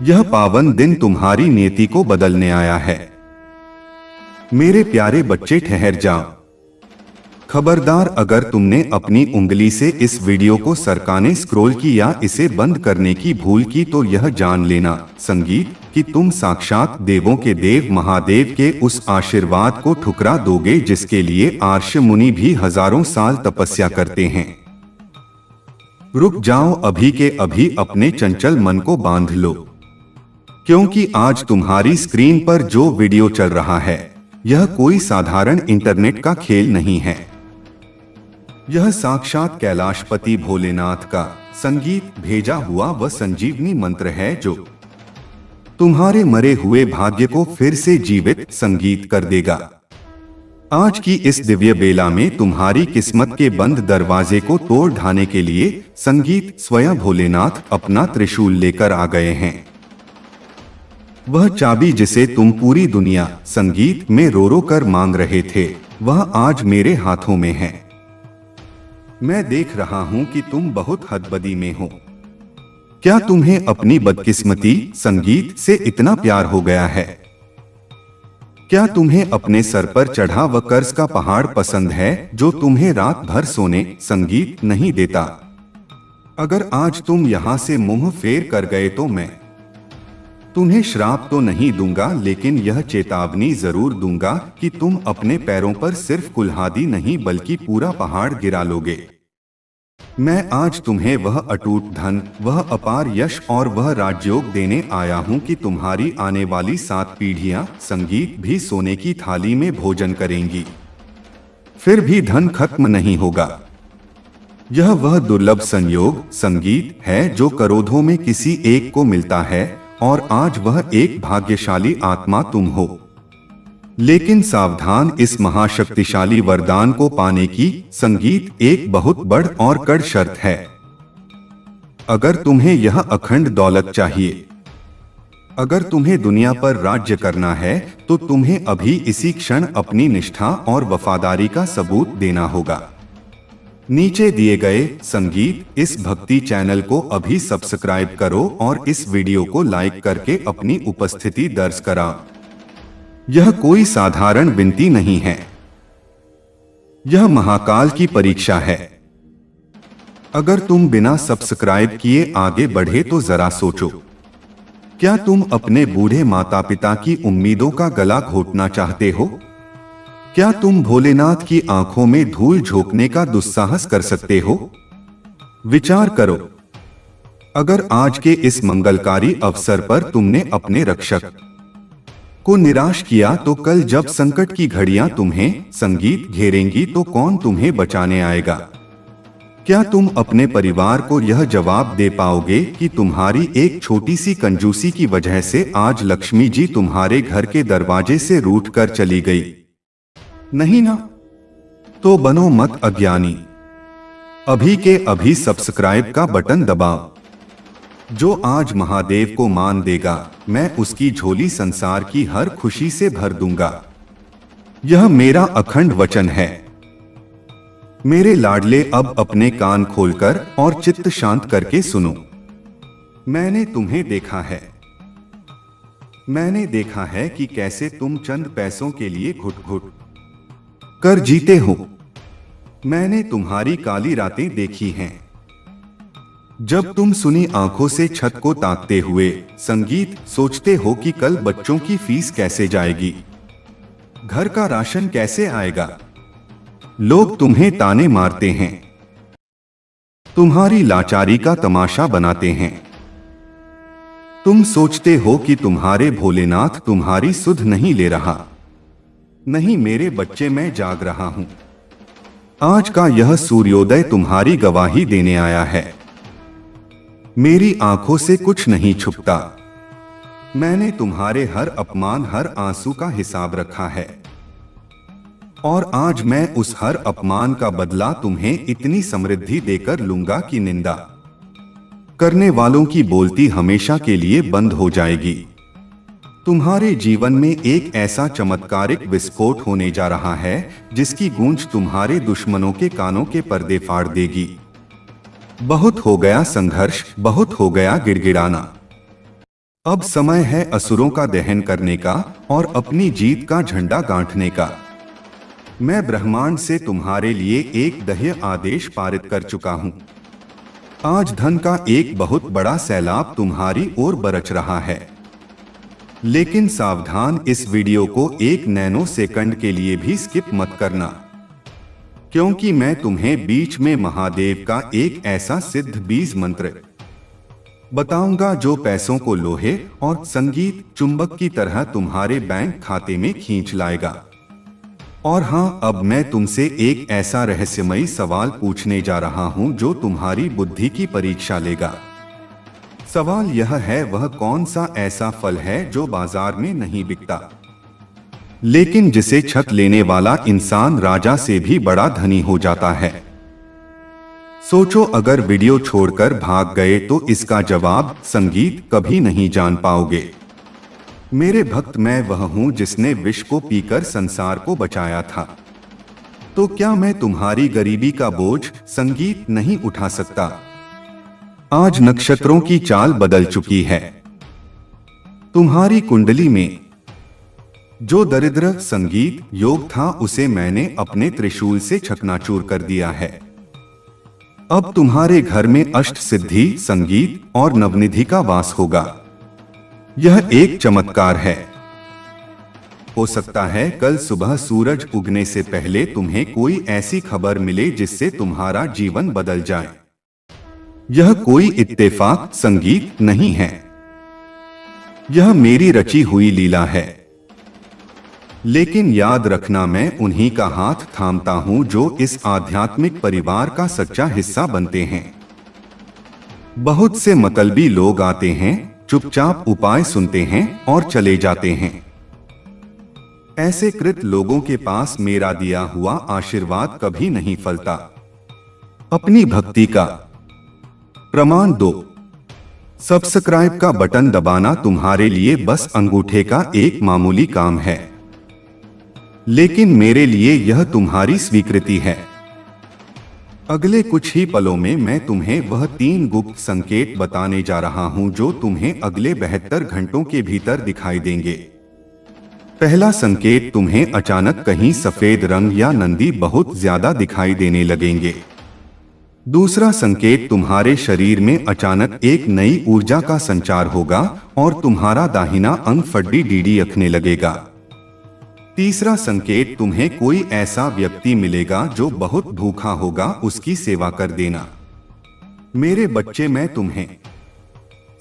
यह पावन दिन तुम्हारी नियति को बदलने आया है। मेरे प्यारे बच्चे ठहर जाओ। खबरदार, अगर तुमने अपनी उंगली से इस वीडियो को सरकाने स्क्रॉल की या इसे बंद करने की भूल की तो यह जान लेना संगीत कि तुम साक्षात देवों के देव महादेव के उस आशीर्वाद को ठुकरा दोगे जिसके लिए आर्ष मुनि भी हजारों साल तपस्या करते हैं। रुक जाओ, अभी के अभी अपने चंचल मन को बांध लो, क्योंकि आज तुम्हारी स्क्रीन पर जो वीडियो चल रहा है यह कोई साधारण इंटरनेट का खेल नहीं है। यह साक्षात कैलाशपति भोलेनाथ का संगीत भेजा हुआ वह संजीवनी मंत्र है जो तुम्हारे मरे हुए भाग्य को फिर से जीवित संगीत कर देगा। आज की इस दिव्य बेला में तुम्हारी किस्मत के बंद दरवाजे को तोड़ ढाने के लिए संगीत स्वयं भोलेनाथ अपना त्रिशूल लेकर आ गए हैं। वह चाबी जिसे तुम पूरी दुनिया संगीत में रो रो कर मांग रहे थे वह आज मेरे हाथों में है। मैं देख रहा हूं कि तुम बहुत हदबदी में हो। क्या तुम्हें अपनी बदकिस्मती संगीत से इतना प्यार हो गया है? क्या तुम्हें अपने सर पर चढ़ा वह कर्ज का पहाड़ पसंद है जो तुम्हें रात भर सोने संगीत नहीं देता? अगर आज तुम यहां से मुंह फेर कर गए तो मैं तुम्हें श्राप तो नहीं दूंगा, लेकिन यह चेतावनी जरूर दूंगा कि तुम अपने पैरों पर सिर्फ कुल्हाड़ी नहीं बल्कि पूरा पहाड़ गिरा लोगे। मैं आज तुम्हें वह अटूट धन, वह अपार यश और वह राजयोग देने आया हूं कि तुम्हारी आने वाली 7 पीढ़ियां संगीत भी सोने की थाली में भोजन करेंगी, फिर भी धन खत्म नहीं होगा। यह वह दुर्लभ संयोग संगीत है जो करोड़ों में किसी एक को मिलता है और आज वह एक भाग्यशाली आत्मा तुम हो। लेकिन सावधान, इस महाशक्तिशाली वरदान को पाने की संगीत एक बहुत बड़ और कड़ शर्त है। अगर तुम्हें यह अखंड दौलत चाहिए, अगर तुम्हें दुनिया पर राज्य करना है तो तुम्हें अभी इसी क्षण अपनी निष्ठा और वफादारी का सबूत देना होगा। नीचे दिए गए संगीत इस भक्ति चैनल को अभी सब्सक्राइब करो और इस वीडियो को लाइक करके अपनी उपस्थिति दर्ज कराओ। यह कोई साधारण विनती नहीं है, यह महाकाल की परीक्षा है। अगर तुम बिना सब्सक्राइब किए आगे बढ़े तो जरा सोचो, क्या तुम अपने बूढ़े माता पिता की उम्मीदों का गला घोटना चाहते हो? क्या तुम भोलेनाथ की आंखों में धूल झोंकने का दुस्साहस कर सकते हो? विचार करो, अगर आज के इस मंगलकारी अवसर पर तुमने अपने रक्षक को निराश किया तो कल जब संकट की घड़ियां तुम्हें संगीत घेरेंगी तो कौन तुम्हें बचाने आएगा? क्या तुम अपने परिवार को यह जवाब दे पाओगे कि तुम्हारी एक छोटी सी कंजूसी की वजह से आज लक्ष्मी जी तुम्हारे घर के दरवाजे से रूठ कर चली गई? नहीं ना? तो बनो मत अज्ञानी, अभी के अभी सब्सक्राइब का बटन दबाओ। जो आज महादेव को मान देगा मैं उसकी झोली संसार की हर खुशी से भर दूंगा। यह मेरा अखंड वचन है। मेरे लाडले, अब अपने कान खोलकर और चित्त शांत करके सुनो। मैंने तुम्हें देखा है, मैंने देखा है कि कैसे तुम चंद पैसों के लिए घुट घुट कर जीते हो। मैंने तुम्हारी काली रातें देखी हैं, जब तुम सुनी आंखों से छत को ताकते हुए संगीत सोचते हो कि कल बच्चों की फीस कैसे जाएगी, घर का राशन कैसे आएगा। लोग तुम्हें ताने मारते हैं, तुम्हारी लाचारी का तमाशा बनाते हैं। तुम सोचते हो कि तुम्हारे भोलेनाथ तुम्हारी सुध नहीं ले रहा। नहीं मेरे बच्चे, मैं जाग रहा हूं। आज का यह सूर्योदय तुम्हारी गवाही देने आया है। मेरी आंखों से कुछ नहीं छुपता। मैंने तुम्हारे हर अपमान, हर आंसू का हिसाब रखा है और आज मैं उस हर अपमान का बदला तुम्हें इतनी समृद्धि देकर लूंगा कि निंदा करने वालों की बोलती हमेशा के लिए बंद हो जाएगी। तुम्हारे जीवन में एक ऐसा चमत्कारिक विस्फोट होने जा रहा है जिसकी गूंज तुम्हारे दुश्मनों के कानों के पर्दे फाड़ देगी। बहुत हो गया संघर्ष, बहुत हो गया गिड़गिड़ाना। अब समय है असुरों का दहन करने का और अपनी जीत का झंडा गांठने का। मैं ब्रह्मांड से तुम्हारे लिए एक दह्य आदेश पारित कर चुका हूं। आज धन का एक बहुत बड़ा सैलाब तुम्हारी ओर बरच रहा है। लेकिन सावधान, इस वीडियो को एक नैनो सेकंड के लिए भी स्किप मत करना, क्योंकि मैं तुम्हें बीच में महादेव का एक ऐसा सिद्ध बीज मंत्र बताऊंगा जो पैसों को लोहे और संगीत चुंबक की तरह तुम्हारे बैंक खाते में खींच लाएगा। और हाँ, अब मैं तुमसे एक ऐसा रहस्यमयी सवाल पूछने जा रहा हूं जो तुम्हारी बुद्धि की परीक्षा लेगा। सवाल यह है, वह कौन सा ऐसा फल है जो बाजार में नहीं बिकता, लेकिन जिसे छक लेने वाला इंसान राजा से भी बड़ा धनी हो जाता है? सोचो, अगर वीडियो छोड़कर भाग गए तो इसका जवाब संगीत कभी नहीं जान पाओगे। मेरे भक्त, मैं वह हूं जिसने विष को पीकर संसार को बचाया था। तो क्या मैं तुम्हारी गरीबी का बोझ संगीत नहीं उठा सकता? आज नक्षत्रों की चाल बदल चुकी है। तुम्हारी कुंडली में जो दरिद्र संगीत योग था उसे मैंने अपने त्रिशूल से चकनाचूर कर दिया है। अब तुम्हारे घर में अष्ट सिद्धि संगीत और नवनिधि का वास होगा। यह एक चमत्कार है। हो सकता है कल सुबह सूरज उगने से पहले तुम्हें कोई ऐसी खबर मिले जिससे तुम्हारा जीवन बदल जाए। यह कोई इत्तेफाक संगीत नहीं है, यह मेरी रची हुई लीला है। लेकिन याद रखना, मैं उन्हीं का हाथ थामता हूं जो इस आध्यात्मिक परिवार का सच्चा हिस्सा बनते हैं। बहुत से मतलबी लोग आते हैं, चुपचाप उपाय सुनते हैं और चले जाते हैं। ऐसे कृत लोगों के पास मेरा दिया हुआ आशीर्वाद कभी नहीं फलता। अपनी भक्ति का प्रमाण दो। सब्सक्राइब का बटन दबाना तुम्हारे लिए बस अंगूठे का एक मामूली काम है, लेकिन मेरे लिए यह तुम्हारी स्वीकृति है। अगले कुछ ही पलों में मैं तुम्हें वह 3 गुप्त संकेत बताने जा रहा हूं जो तुम्हें अगले 72 घंटों के भीतर दिखाई देंगे। पहला संकेत, तुम्हें अचानक कहीं सफेद रंग या नंदी बहुत ज्यादा दिखाई देने लगेंगे। दूसरा संकेत, तुम्हारे शरीर में अचानक एक नई ऊर्जा का संचार होगा और तुम्हारा दाहिना अंग फड्डी डीडी अखने लगेगा। तीसरा संकेत, तुम्हें कोई ऐसा व्यक्ति मिलेगा जो बहुत भूखा होगा, उसकी सेवा कर देना। मेरे बच्चे, मैं तुम्हें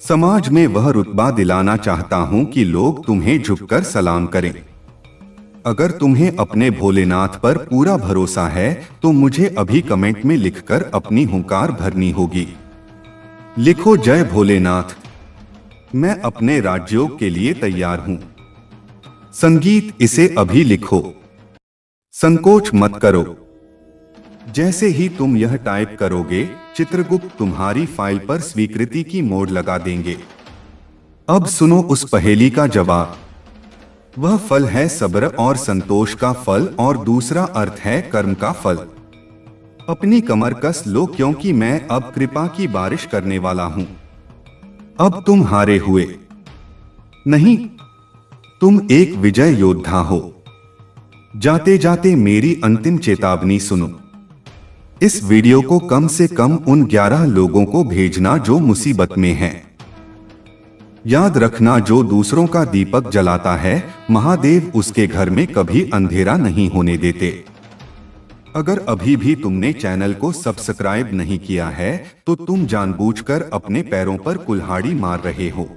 समाज में वह रुतबा दिलाना चाहता हूं कि लोग तुम्हें झुककर सलाम करें। अगर तुम्हें अपने भोलेनाथ पर पूरा भरोसा है तो मुझे अभी कमेंट में लिखकर अपनी हुंकार भरनी होगी। लिखो, जय भोलेनाथ, मैं अपने राजयोग के लिए तैयार हूं। संगीत, इसे अभी लिखो, संकोच मत करो। जैसे ही तुम यह टाइप करोगे, चित्रगुप्त तुम्हारी फाइल पर स्वीकृति की मोड़ लगा देंगे। अब सुनो उस पहेली का जवाब। वह फल है सब्र और संतोष का फल और दूसरा अर्थ है कर्म का फल। अपनी कमर कस लो, क्योंकि मैं अब कृपा की बारिश करने वाला हूं। अब तुम हारे हुए नहीं, तुम एक विजय योद्धा हो। जाते जाते मेरी अंतिम चेतावनी सुनो। इस वीडियो को कम से कम उन 11 लोगों को भेजना जो मुसीबत में हैं। याद रखना, जो दूसरों का दीपक जलाता है, महादेव उसके घर में कभी अंधेरा नहीं होने देते। अगर अभी भी तुमने चैनल को सब्सक्राइब नहीं किया है तो तुम जानबूझकर अपने पैरों पर कुल्हाड़ी मार रहे हो।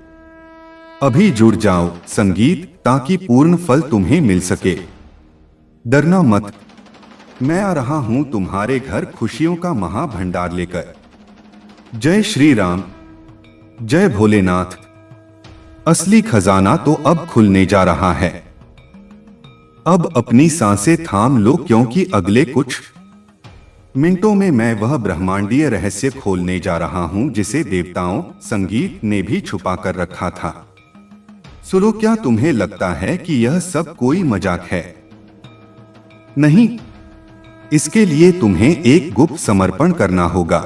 अभी जुड़ जाओ संगीत, ताकि पूर्ण फल तुम्हें मिल सके। डरना मत, मैं आ रहा हूं तुम्हारे घर खुशियों का महाभंडार लेकर। जय श्री राम, जय भोलेनाथ। असली खजाना तो अब खुलने जा रहा है। अब अपनी सांसें थाम लो, क्योंकि अगले कुछ मिनटों में मैं वह ब्रह्मांडीय रहस्य खोलने जा रहा हूं जिसे देवताओं संगीत ने भी छुपा कर रखा था। सुनो, क्या तुम्हें लगता है कि यह सब कोई मजाक है? नहीं, इसके लिए तुम्हें एक गुप्त समर्पण करना होगा।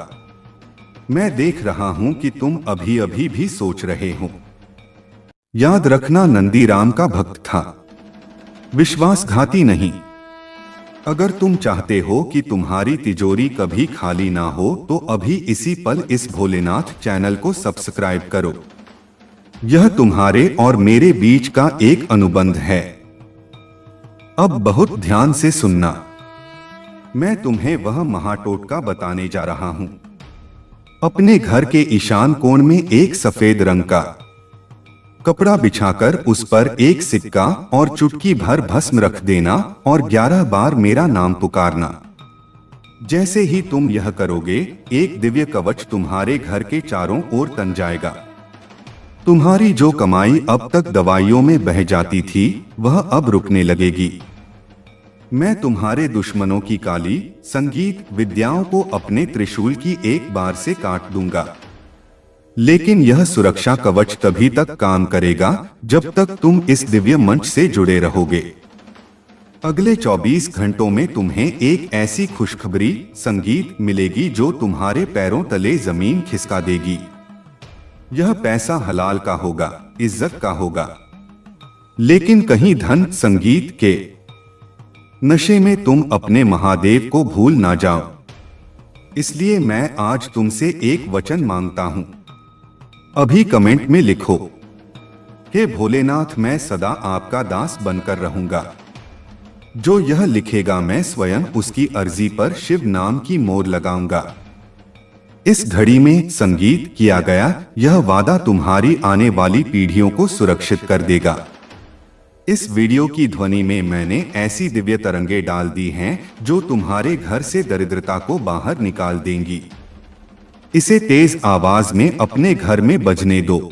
मैं देख रहा हूं कि तुम अभी अभी भी सोच रहे हो। याद रखना, नंदीराम का भक्त था, विश्वासघाती नहीं। अगर तुम चाहते हो कि तुम्हारी तिजोरी कभी खाली ना हो तो अभी इसी पल इस भोलेनाथ चैनल को सब्सक्राइब करो। यह तुम्हारे और मेरे बीच का एक अनुबंध है। अब बहुत ध्यान से सुनना, मैं तुम्हें वह महाटोटका बताने जा रहा हूं। अपने घर के ईशान कोण में एक सफेद रंग का कपड़ा बिछाकर उस पर एक सिक्का और चुटकी भर भस्म रख देना और 11 बार मेरा नाम पुकारना। जैसे ही तुम यह करोगे, एक दिव्य कवच तुम्हारे घर के चारों ओर तन जाएगा। तुम्हारी जो कमाई अब तक दवाइयों में बह जाती थी, वह अब रुकने लगेगी। मैं तुम्हारे दुश्मनों की काली संगीत विद्याओं को अपने त्रिशूल की एक बार से काट दूंगा। लेकिन यह सुरक्षा कवच तभी तक काम करेगा जब तक तुम इस दिव्य मंच से जुड़े रहोगे। अगले 24 घंटों में तुम्हें एक ऐसी खुशखबरी संगीत मिलेगी जो तुम्हारे पैरों तले जमीन खिसका देगी। यह पैसा हलाल का होगा, इज्जत का होगा, लेकिन कहीं धन संगीत के नशे में तुम अपने महादेव को भूल ना जाओ। इसलिए मैं आज तुमसे एक वचन मांगता हूं। अभी कमेंट में लिखो कि भोलेनाथ, मैं सदा आपका दास बनकर रहूंगा। जो यह लिखेगा, मैं स्वयं उसकी अर्जी पर शिव नाम की मोहर लगाऊंगा। इस घड़ी में संगीत किया गया यह वादा तुम्हारी आने वाली पीढ़ियों को सुरक्षित कर देगा। इस वीडियो की ध्वनि में मैंने ऐसी दिव्य तरंगे डाल दी हैं जो तुम्हारे घर से दरिद्रता को बाहर निकाल देंगी। इसे तेज आवाज में अपने घर में बजने दो।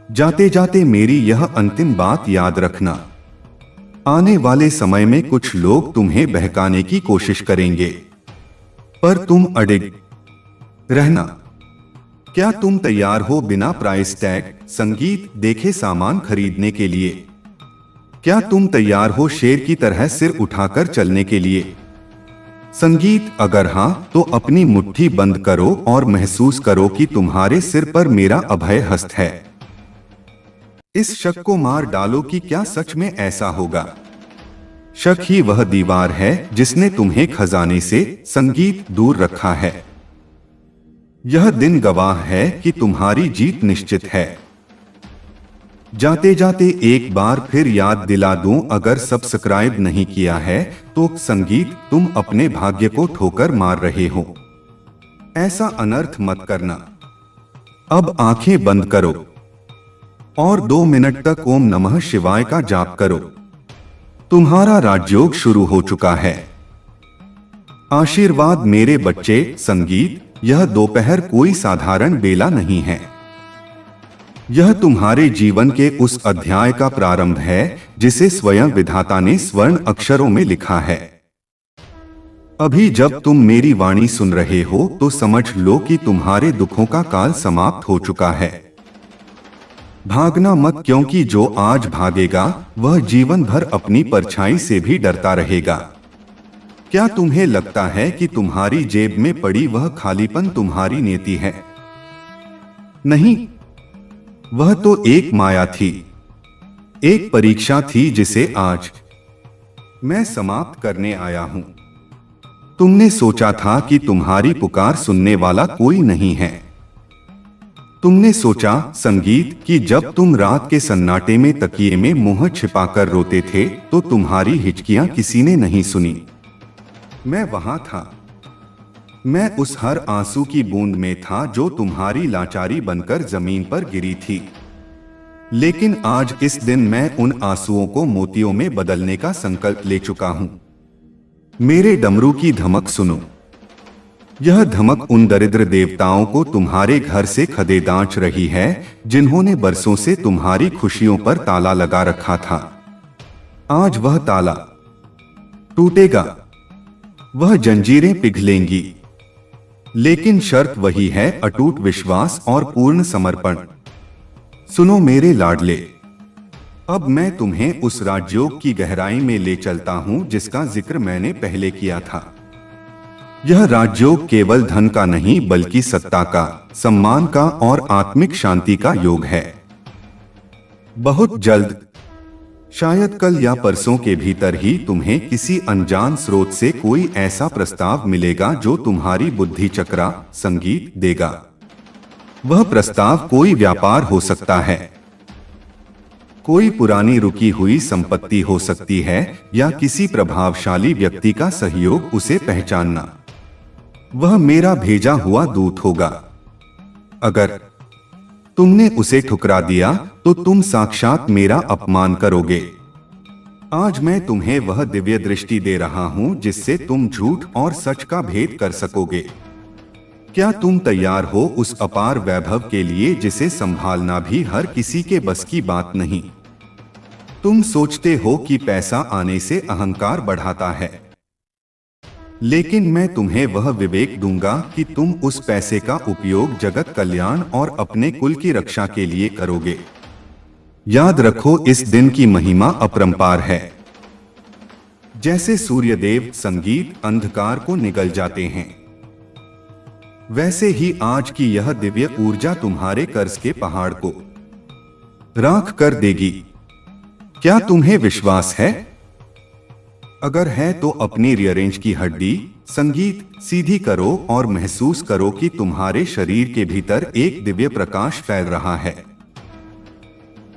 जाते जाते मेरी यह अंतिम बात याद रखना, आने वाले समय में कुछ लोग तुम्हें बहकाने की कोशिश करेंगे, पर तुम अडिग रहना। क्या तुम तैयार हो बिना प्राइस टैग संगीत देखे सामान खरीदने के लिए? क्या तुम तैयार हो शेर की तरह सिर उठाकर चलने के लिए? संगीत, अगर हां तो अपनी मुट्ठी बंद करो और महसूस करो कि तुम्हारे सिर पर मेरा अभय हस्त है। इस शक को मार डालो कि क्या सच में ऐसा होगा। शक ही वह दीवार है जिसने तुम्हें खजाने से संगीत दूर रखा है। यह दिन गवाह है कि तुम्हारी जीत निश्चित है। जाते जाते एक बार फिर याद दिला दूं, अगर सब्सक्राइब नहीं किया है तो संगीत, तुम अपने भाग्य को ठोकर मार रहे हो। ऐसा अनर्थ मत करना। अब आंखें बंद करो और 2 मिनट तक ओम नमः शिवाय का जाप करो। तुम्हारा राजयोग शुरू हो चुका है। आशीर्वाद मेरे बच्चे। संगीत, यह दोपहर कोई साधारण बेला नहीं है। यह तुम्हारे जीवन के उस अध्याय का प्रारंभ है जिसे स्वयं विधाता ने स्वर्ण अक्षरों में लिखा है। अभी जब तुम मेरी वाणी सुन रहे हो तो समझ लो कि तुम्हारे दुखों का काल समाप्त हो चुका है। भागना मत, क्योंकि जो आज भागेगा वह जीवन भर अपनी परछाई से भी डरता रहेगा। क्या तुम्हें लगता है कि तुम्हारी जेब में पड़ी वह खालीपन तुम्हारी नियति है? नहीं, वह तो एक माया थी, एक परीक्षा थी जिसे आज मैं समाप्त करने आया हूं। तुमने सोचा था कि तुम्हारी पुकार सुनने वाला कोई नहीं है। तुमने सोचा संगीत कि जब तुम रात के सन्नाटे में तकिए में मुंह छिपाकर रोते थे तो तुम्हारी हिचकियां किसी ने नहीं सुनी। मैं वहां था। मैं उस हर आंसू की बूंद में था जो तुम्हारी लाचारी बनकर जमीन पर गिरी थी। लेकिन आज इस दिन मैं उन आंसुओं को मोतियों में बदलने का संकल्प ले चुका हूं। मेरे डमरू की धमक सुनो। यह धमक उन दरिद्र देवताओं को तुम्हारे घर से खदे दांच रही है जिन्होंने बरसों से तुम्हारी खुशियों पर ताला लगा रखा था। आज वह ताला टूटेगा, वह जंजीरें पिघलेंगी, लेकिन शर्त वही है, अटूट विश्वास और पूर्ण समर्पण। सुनो मेरे लाडले, अब मैं तुम्हें उस राजयोग की गहराई में ले चलता हूं जिसका जिक्र मैंने पहले किया था। यह राजयोग केवल धन का नहीं बल्कि सत्ता का, सम्मान का और आत्मिक शांति का योग है। बहुत जल्द, शायद कल या परसों के भीतर ही तुम्हें किसी अनजान स्रोत से कोई ऐसा प्रस्ताव मिलेगा जो तुम्हारी बुद्धि चकरा संगीत देगा। वह प्रस्ताव कोई व्यापार हो सकता है, कोई पुरानी रुकी हुई संपत्ति हो सकती है, या किसी प्रभावशाली व्यक्ति का सहयोग उसे पहचानना। वह मेरा भेजा हुआ दूत होगा। अगर तुमने उसे ठुकरा दिया तो तुम साक्षात मेरा अपमान करोगे। आज मैं तुम्हें वह दिव्य दृष्टि दे रहा हूं जिससे तुम झूठ और सच का भेद कर सकोगे। क्या तुम तैयार हो उस अपार वैभव के लिए जिसे संभालना भी हर किसी के बस की बात नहीं? तुम सोचते हो कि पैसा आने से अहंकार बढ़ाता है, लेकिन मैं तुम्हें वह विवेक दूंगा कि तुम उस पैसे का उपयोग जगत कल्याण और अपने कुल की रक्षा के लिए करोगे। याद रखो, इस दिन की महिमा अपरंपार है। जैसे सूर्यदेव संगीत अंधकार को निगल जाते हैं, वैसे ही आज की यह दिव्य ऊर्जा तुम्हारे कर्ज के पहाड़ को राख कर देगी। क्या तुम्हें विश्वास है? अगर है तो अपनी रियरेंज की हड्डी संगीत सीधी करो और महसूस करो कि तुम्हारे शरीर के भीतर एक दिव्य प्रकाश फैल रहा है।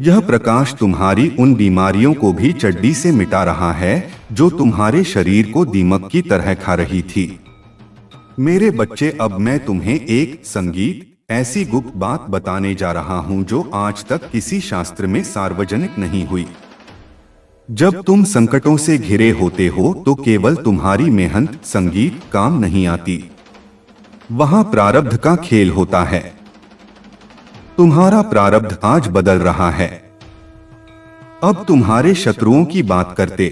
यह प्रकाश तुम्हारी उन बीमारियों को भी चड्डी से मिटा रहा है जो तुम्हारे शरीर को दीमक की तरह खा रही थी। मेरे बच्चे, अब मैं तुम्हें एक संगीत ऐसी गुप्त बात बताने जा रहा हूं जो आज तक किसी शास्त्र में सार्वजनिक नहीं हुई। जब तुम संकटों से घिरे होते हो तो केवल तुम्हारी मेहनत संगीत काम नहीं आती। वहां प्रारब्ध का खेल होता है। तुम्हारा प्रारब्ध आज बदल रहा है। अब तुम्हारे शत्रुओं की बात करते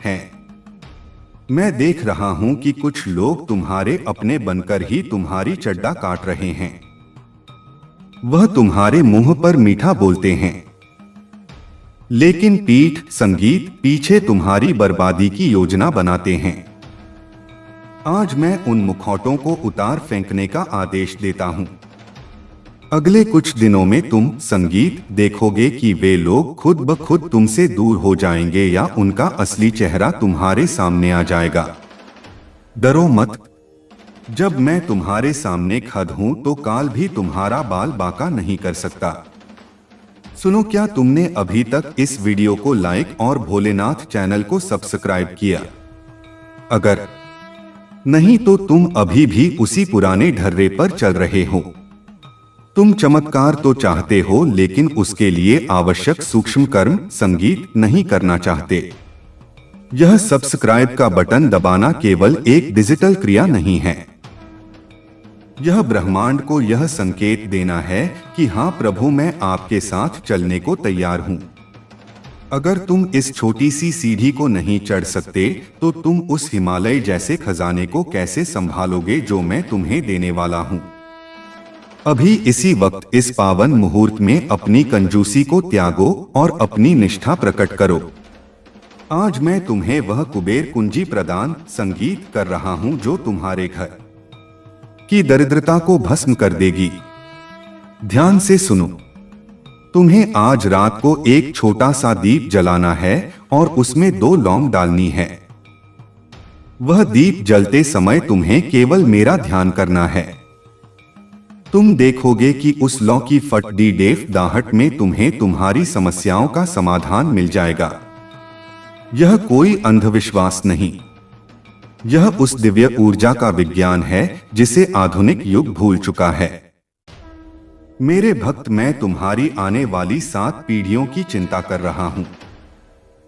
हैं। मैं देख रहा हूं कि कुछ लोग तुम्हारे अपने बनकर ही तुम्हारी चड्डा काट रहे हैं। वह तुम्हारे मुंह पर मीठा बोलते हैं, लेकिन पीठ संगीत पीछे तुम्हारी बर्बादी की योजना बनाते हैं। आज मैं उन मुखौटों को उतार फेंकने का आदेश देता हूं। अगले कुछ दिनों में तुम संगीत देखोगे कि वे लोग खुद ब खुद तुमसे दूर हो जाएंगे या उनका असली चेहरा तुम्हारे सामने आ जाएगा। डरो मत। जब मैं तुम्हारे सामने खड़ा हूं तो काल भी तुम्हारा बाल बांका नहीं कर सकता। सुनो, क्या तुमने अभी तक इस वीडियो को लाइक और भोलेनाथ चैनल को सब्सक्राइब किया? अगर नहीं तो तुम अभी भी उसी पुराने ढर्रे पर चल रहे हो। तुम चमत्कार तो चाहते हो, लेकिन उसके लिए आवश्यक सूक्ष्म कर्म संगीत नहीं करना चाहते। यह सब्सक्राइब का बटन दबाना केवल एक डिजिटल क्रिया नहीं है। यह ब्रह्मांड को यह संकेत देना है कि हाँ प्रभु, मैं आपके साथ चलने को तैयार हूँ। अगर तुम इस छोटी सी सीढ़ी को नहीं चढ़ सकते तो तुम उस हिमालय जैसे खजाने को कैसे संभालोगे जो मैं तुम्हें देने वाला हूँ। अभी इसी वक्त इस पावन मुहूर्त में अपनी कंजूसी को त्यागो और अपनी निष्ठा प्रकट करो। आज मैं तुम्हें वह कुबेर कुंजी प्रदान संगीत कर रहा हूं जो तुम्हारे घर की दरिद्रता को भस्म कर देगी। ध्यान से सुनो। तुम्हें आज रात को एक छोटा सा दीप जलाना है और उसमें 2 लौंग डालनी है। वह दीप जलते समय तुम्हें केवल मेरा ध्यान करना है। तुम देखोगे कि उस लौ की फट दी डेफ दाहट में तुम्हें तुम्हारी समस्याओं का समाधान मिल जाएगा। यह कोई अंधविश्वास नहीं, यह उस दिव्य ऊर्जा का विज्ञान है जिसे आधुनिक युग भूल चुका है। मेरे भक्त, मैं तुम्हारी आने वाली 7 पीढ़ियों की चिंता कर रहा हूं।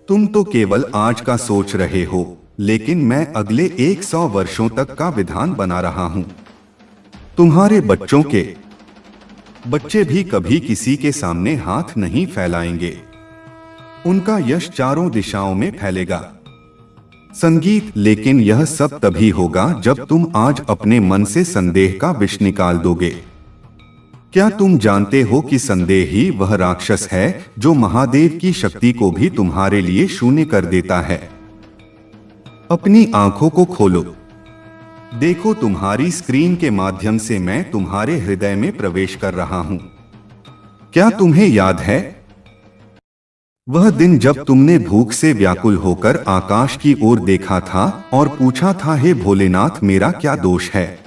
तुम तो केवल आज का सोच रहे हो, लेकिन मैं अगले 100 वर्षों तक का विधान बना रहा हूं। तुम्हारे बच्चों के बच्चे भी कभी किसी के सामने हाथ नहीं फैलाएंगे। उनका यश चारों दिशाओं में फैलेगा। संगीत, लेकिन यह सब तभी होगा जब तुम आज अपने मन से संदेह का विष निकाल दोगे। क्या तुम जानते हो कि संदेह ही वह राक्षस है जो महादेव की शक्ति को भी तुम्हारे लिए शून्य कर देता है? अपनी आंखों को खोलो। देखो, तुम्हारी स्क्रीन के माध्यम से मैं तुम्हारे हृदय में प्रवेश कर रहा हूं। क्या तुम्हें याद है वह दिन जब तुमने भूख से व्याकुल होकर आकाश की ओर देखा था और पूछा था, हे भोलेनाथ, मेरा क्या दोष है?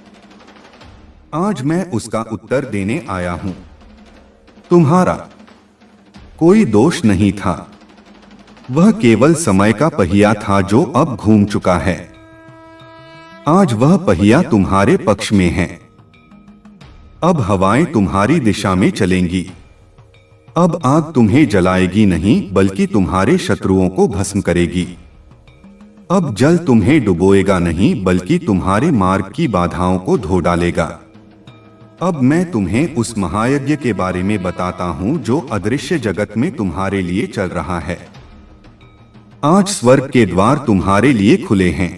आज मैं उसका उत्तर देने आया हूं। तुम्हारा कोई दोष नहीं था। वह केवल समय का पहिया था जो अब घूम चुका है। आज वह पहिया तुम्हारे पक्ष में है। अब हवाएं तुम्हारी दिशा में चलेंगी। अब आग तुम्हें जलाएगी नहीं, बल्कि तुम्हारे शत्रुओं को भस्म करेगी। अब जल तुम्हें डुबोएगा नहीं, बल्कि तुम्हारे मार्ग की बाधाओं को धो डालेगा। अब मैं तुम्हें उस महायज्ञ के बारे में बताता हूं जो अदृश्य जगत में तुम्हारे लिए चल रहा है। आज स्वर्ग के द्वार तुम्हारे लिए खुले हैं।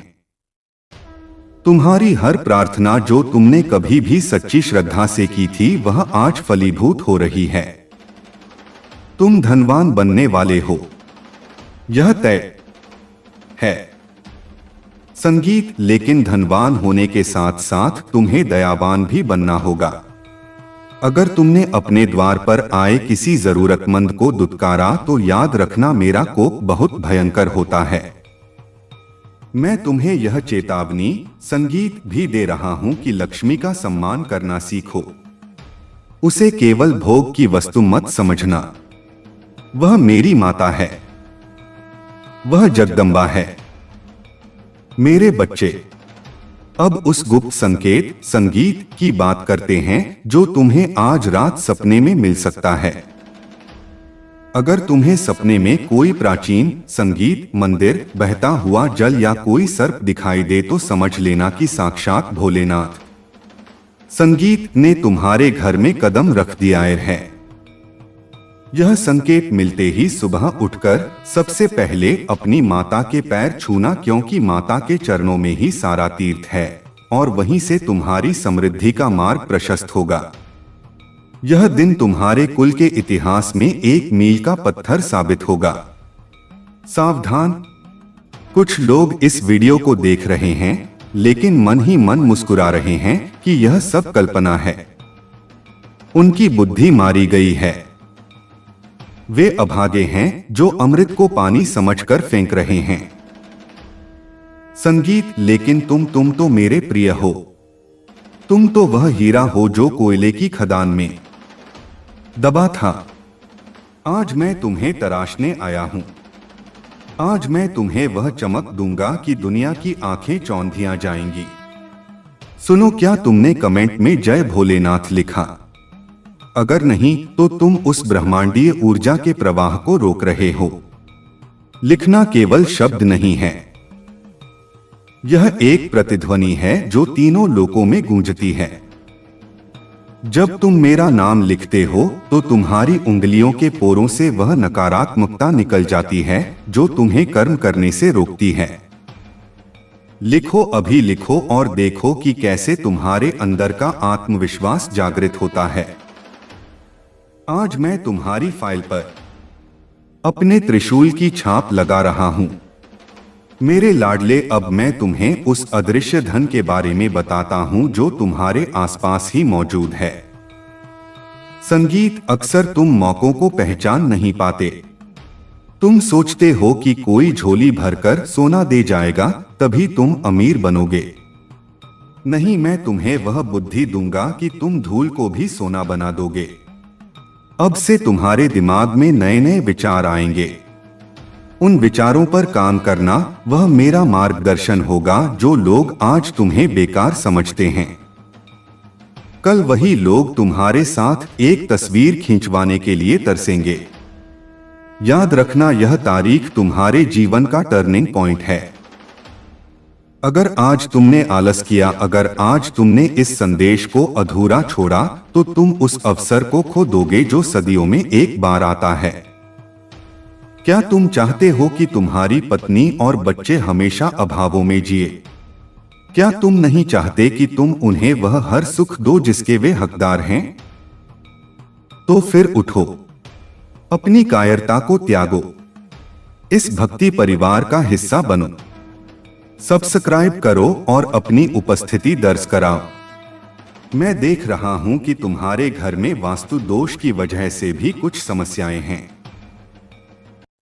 तुम्हारी हर प्रार्थना जो तुमने कभी भी सच्ची श्रद्धा से की थी, वह आज फलीभूत हो रही है। तुम धनवान बनने वाले हो, यह तय है। संगीत, लेकिन धनवान होने के साथ साथ तुम्हें दयावान भी बनना होगा। अगर तुमने अपने द्वार पर आए किसी जरूरतमंद को दुत्कारा तो याद रखना, मेरा कोप बहुत भयंकर होता है। मैं तुम्हें यह चेतावनी, संगीत, भी दे रहा हूं कि लक्ष्मी का सम्मान करना सीखो। उसे केवल भोग की वस्तु मत समझना। वह मेरी माता है, वह जगदम्बा है। मेरे बच्चे, अब उस गुप्त संकेत, संगीत, की बात करते हैं जो तुम्हें आज रात सपने में मिल सकता है। अगर तुम्हें सपने में कोई प्राचीन संगीत मंदिर, बहता हुआ जल या कोई सर्प दिखाई दे तो समझ लेना कि साक्षात भोलेनाथ संगीत ने तुम्हारे घर में कदम रख दिया है। यह संकेत मिलते ही सुबह उठकर सबसे पहले अपनी माता के पैर छूना, क्योंकि माता के चरणों में ही सारा तीर्थ है और वहीं से तुम्हारी समृद्धि का मार्ग प्रशस्त होगा। यह दिन तुम्हारे कुल के इतिहास में एक मील का पत्थर साबित होगा। सावधान, कुछ लोग इस वीडियो को देख रहे हैं लेकिन मन ही मन मुस्कुरा रहे हैं कि यह सब कल्पना है। उनकी बुद्धि मारी गई है। वे अभागे हैं जो अमृत को पानी समझकर फेंक रहे हैं। संगीत, लेकिन तुम तो मेरे प्रिय हो। तुम तो वह हीरा हो जो कोयले की खदान में दबा था। आज मैं तुम्हें तराशने आया हूं। आज मैं तुम्हें वह चमक दूंगा कि दुनिया की आंखें चौंधियां जाएंगी। सुनो, क्या तुमने कमेंट में जय भोलेनाथ लिखा? अगर नहीं तो तुम उस ब्रह्मांडीय ऊर्जा के प्रवाह को रोक रहे हो। लिखना केवल शब्द नहीं है, यह एक प्रतिध्वनि है जो तीनों लोकों में गूंजती है। जब तुम मेरा नाम लिखते हो तो तुम्हारी उंगलियों के पोरों से वह नकारात्मकता निकल जाती है जो तुम्हें कर्म करने से रोकती है। लिखो, अभी लिखो और देखो कि कैसे तुम्हारे अंदर का आत्मविश्वास जागृत होता है। आज मैं तुम्हारी फाइल पर अपने त्रिशूल की छाप लगा रहा हूं। मेरे लाडले, अब मैं तुम्हें उस अदृश्य धन के बारे में बताता हूं जो तुम्हारे आसपास ही मौजूद है। संगीत, अक्सर तुम मौकों को पहचान नहीं पाते। तुम सोचते हो कि कोई झोली भरकर सोना दे जाएगा तभी तुम अमीर बनोगे। नहीं, मैं तुम्हें वह बुद्धि दूंगा कि तुम धूल को भी सोना बना दोगे। अब से तुम्हारे दिमाग में नए नए विचार आएंगे। उन विचारों पर काम करना, वह मेरा मार्गदर्शन होगा। जो लोग आज तुम्हें बेकार समझते हैं, कल वही लोग तुम्हारे साथ एक तस्वीर खींचवाने के लिए तरसेंगे। याद रखना, यह तारीख तुम्हारे जीवन का टर्निंग पॉइंट है। अगर आज तुमने आलस किया, अगर आज तुमने इस संदेश को अधूरा छोड़ा, तो तुम उस अवसर को खो दोगे जो सदियों में एक बार आता है। क्या तुम चाहते हो कि तुम्हारी पत्नी और बच्चे हमेशा अभावों में जिए? क्या तुम नहीं चाहते कि तुम उन्हें वह हर सुख दो जिसके वे हकदार हैं? तो फिर उठो, अपनी कायरता को त्यागो, इस भक्ति परिवार का हिस्सा बनो। सब्सक्राइब करो और अपनी उपस्थिति दर्ज कराओ। मैं देख रहा हूं कि तुम्हारे घर में वास्तु दोष की वजह से भी कुछ समस्याएं हैं।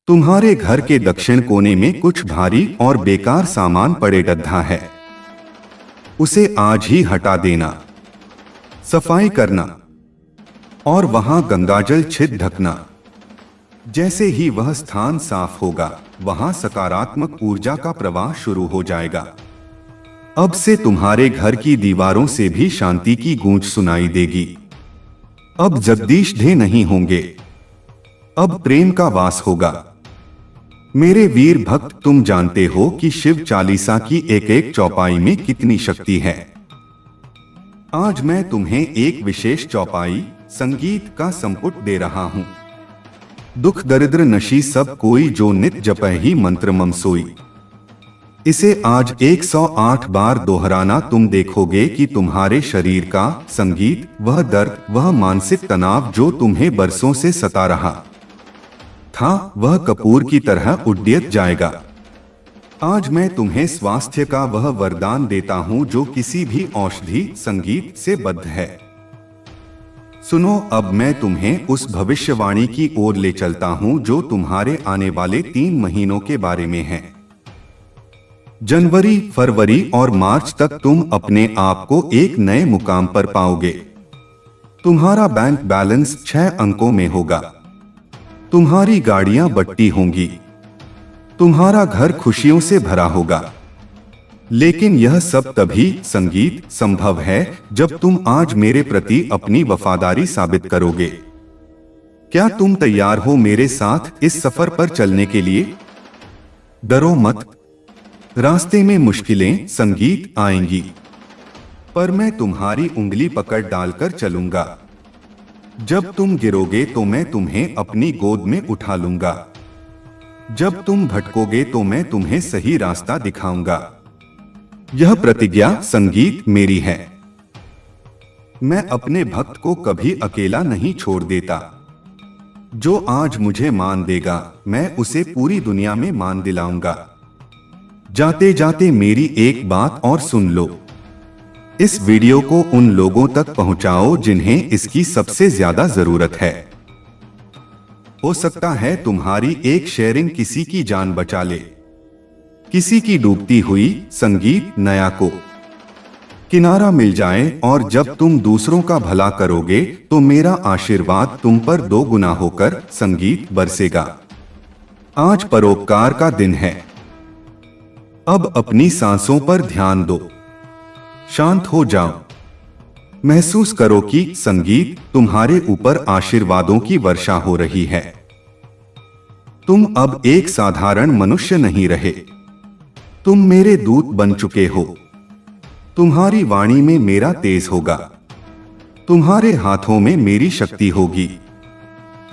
तुम्हारे घर के दक्षिण कोने में कुछ भारी और बेकार सामान पड़े गड्ढा है, उसे आज ही हटा देना, सफाई करना और वहां गंगाजल छिट ढकना। जैसे ही वह स्थान साफ होगा, वहां सकारात्मक ऊर्जा का प्रवाह शुरू हो जाएगा। अब से तुम्हारे घर की दीवारों से भी शांति की गूंज सुनाई देगी। अब जगदीश ढे नहीं होंगे, अब प्रेम का वास होगा। मेरे वीर भक्त, तुम जानते हो कि शिव चालीसा की एक एक चौपाई में कितनी शक्ति है। आज मैं तुम्हें एक विशेष चौपाई संगीत का संपुट दे रहा हूं। दुख दरिद्र नशी सब कोई, जो नित जपै ही मंत्र मम सोई। इसे आज 108 बार दोहराना। तुम देखोगे कि तुम्हारे शरीर का संगीत, वह दर्द, वह मानसिक तनाव जो तुम्हें बरसों से सता रहा था, वह कपूर की तरह उड्डियत जाएगा। आज मैं तुम्हें स्वास्थ्य का वह वरदान देता हूं जो किसी भी औषधि संगीत से बद्ध है। सुनो, अब मैं तुम्हें उस भविष्यवाणी की ओर ले चलता हूं जो तुम्हारे आने वाले 3 महीनों के बारे में है। जनवरी, फरवरी और मार्च तक तुम अपने आप को एक नए मुकाम पर पाओगे। तुम्हारा बैंक बैलेंस 6 अंकों में होगा। तुम्हारी गाड़ियां बट्टी होंगी। तुम्हारा घर खुशियों से भरा होगा। लेकिन यह सब तभी संगीत संभव है जब तुम आज मेरे प्रति अपनी वफादारी साबित करोगे। क्या तुम तैयार हो मेरे साथ इस सफर पर चलने के लिए? डरो मत। रास्ते में मुश्किलें, संगीत आएंगी, पर मैं तुम्हारी उंगली पकड़ डालकर चलूंगा। जब तुम गिरोगे तो मैं तुम्हें अपनी गोद में उठा लूंगा। जब तुम भटकोगे तो मैं तुम्हें सही रास्ता दिखाऊंगा। यह प्रतिज्ञा संगीत मेरी है। मैं अपने भक्त को कभी अकेला नहीं छोड़ देता। जो आज मुझे मान देगा, मैं उसे पूरी दुनिया में मान दिलाऊंगा। जाते जाते मेरी एक बात और सुन लो। इस वीडियो को उन लोगों तक पहुंचाओ जिन्हें इसकी सबसे ज्यादा जरूरत है। हो सकता है तुम्हारी एक शेयरिंग किसी की जान बचा ले, किसी की डूबती हुई संगीत नया को किनारा मिल जाए। और जब तुम दूसरों का भला करोगे तो मेरा आशीर्वाद तुम पर 2 गुना होकर संगीत बरसेगा। आज परोपकार का दिन है। अब अपनी सांसों पर ध्यान दो, शांत हो जाओ। महसूस करो कि संगीत तुम्हारे ऊपर आशीर्वादों की वर्षा हो रही है। तुम अब एक साधारण मनुष्य नहीं रहे, तुम मेरे दूत बन चुके हो। तुम्हारी वाणी में मेरा तेज होगा, तुम्हारे हाथों में मेरी शक्ति होगी।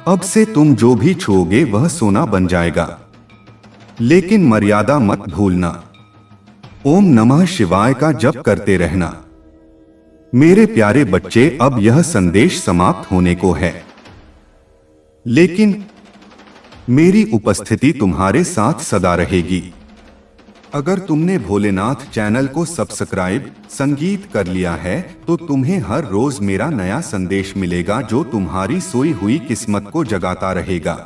अब से तुम जो भी छूओगे वह सोना बन जाएगा। लेकिन मर्यादा मत भूलना। ओम नमः शिवाय का जप करते रहना। मेरे प्यारे बच्चे, अब यह संदेश समाप्त होने को है, लेकिन मेरी उपस्थिति तुम्हारे साथ सदा रहेगी। अगर तुमने भोलेनाथ चैनल को सब्सक्राइब संगीत कर लिया है तो तुम्हें हर रोज मेरा नया संदेश मिलेगा जो तुम्हारी सोई हुई किस्मत को जगाता रहेगा।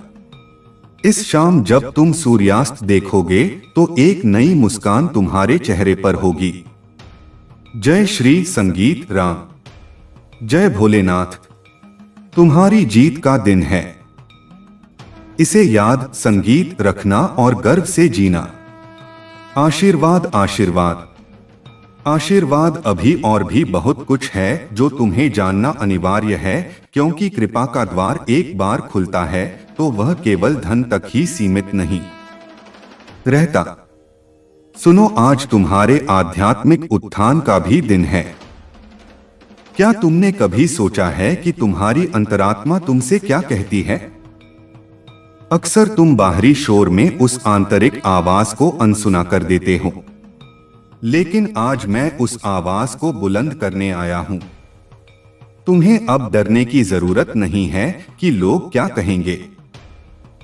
इस शाम जब तुम सूर्यास्त देखोगे तो एक नई मुस्कान तुम्हारे चेहरे पर होगी। जय श्री संगीत राम, जय भोलेनाथ। तुम्हारी जीत का दिन है। इसे याद संगीत रखना और गर्व से जीना। आशीर्वाद आशीर्वाद आशीर्वाद। अभी और भी बहुत कुछ है जो तुम्हें जानना अनिवार्य है, क्योंकि कृपा का द्वार एक बार खुलता है तो वह केवल धन तक ही सीमित नहीं रहता। सुनो, आज तुम्हारे आध्यात्मिक उत्थान का भी दिन है। क्या तुमने कभी सोचा है कि तुम्हारी अंतरात्मा तुमसे क्या कहती है? अक्सर तुम बाहरी शोर में उस आंतरिक आवाज को अनसुना कर देते हो, लेकिन आज मैं उस आवाज को बुलंद करने आया हूं। तुम्हें अब डरने की जरूरत नहीं है कि लोग क्या कहेंगे।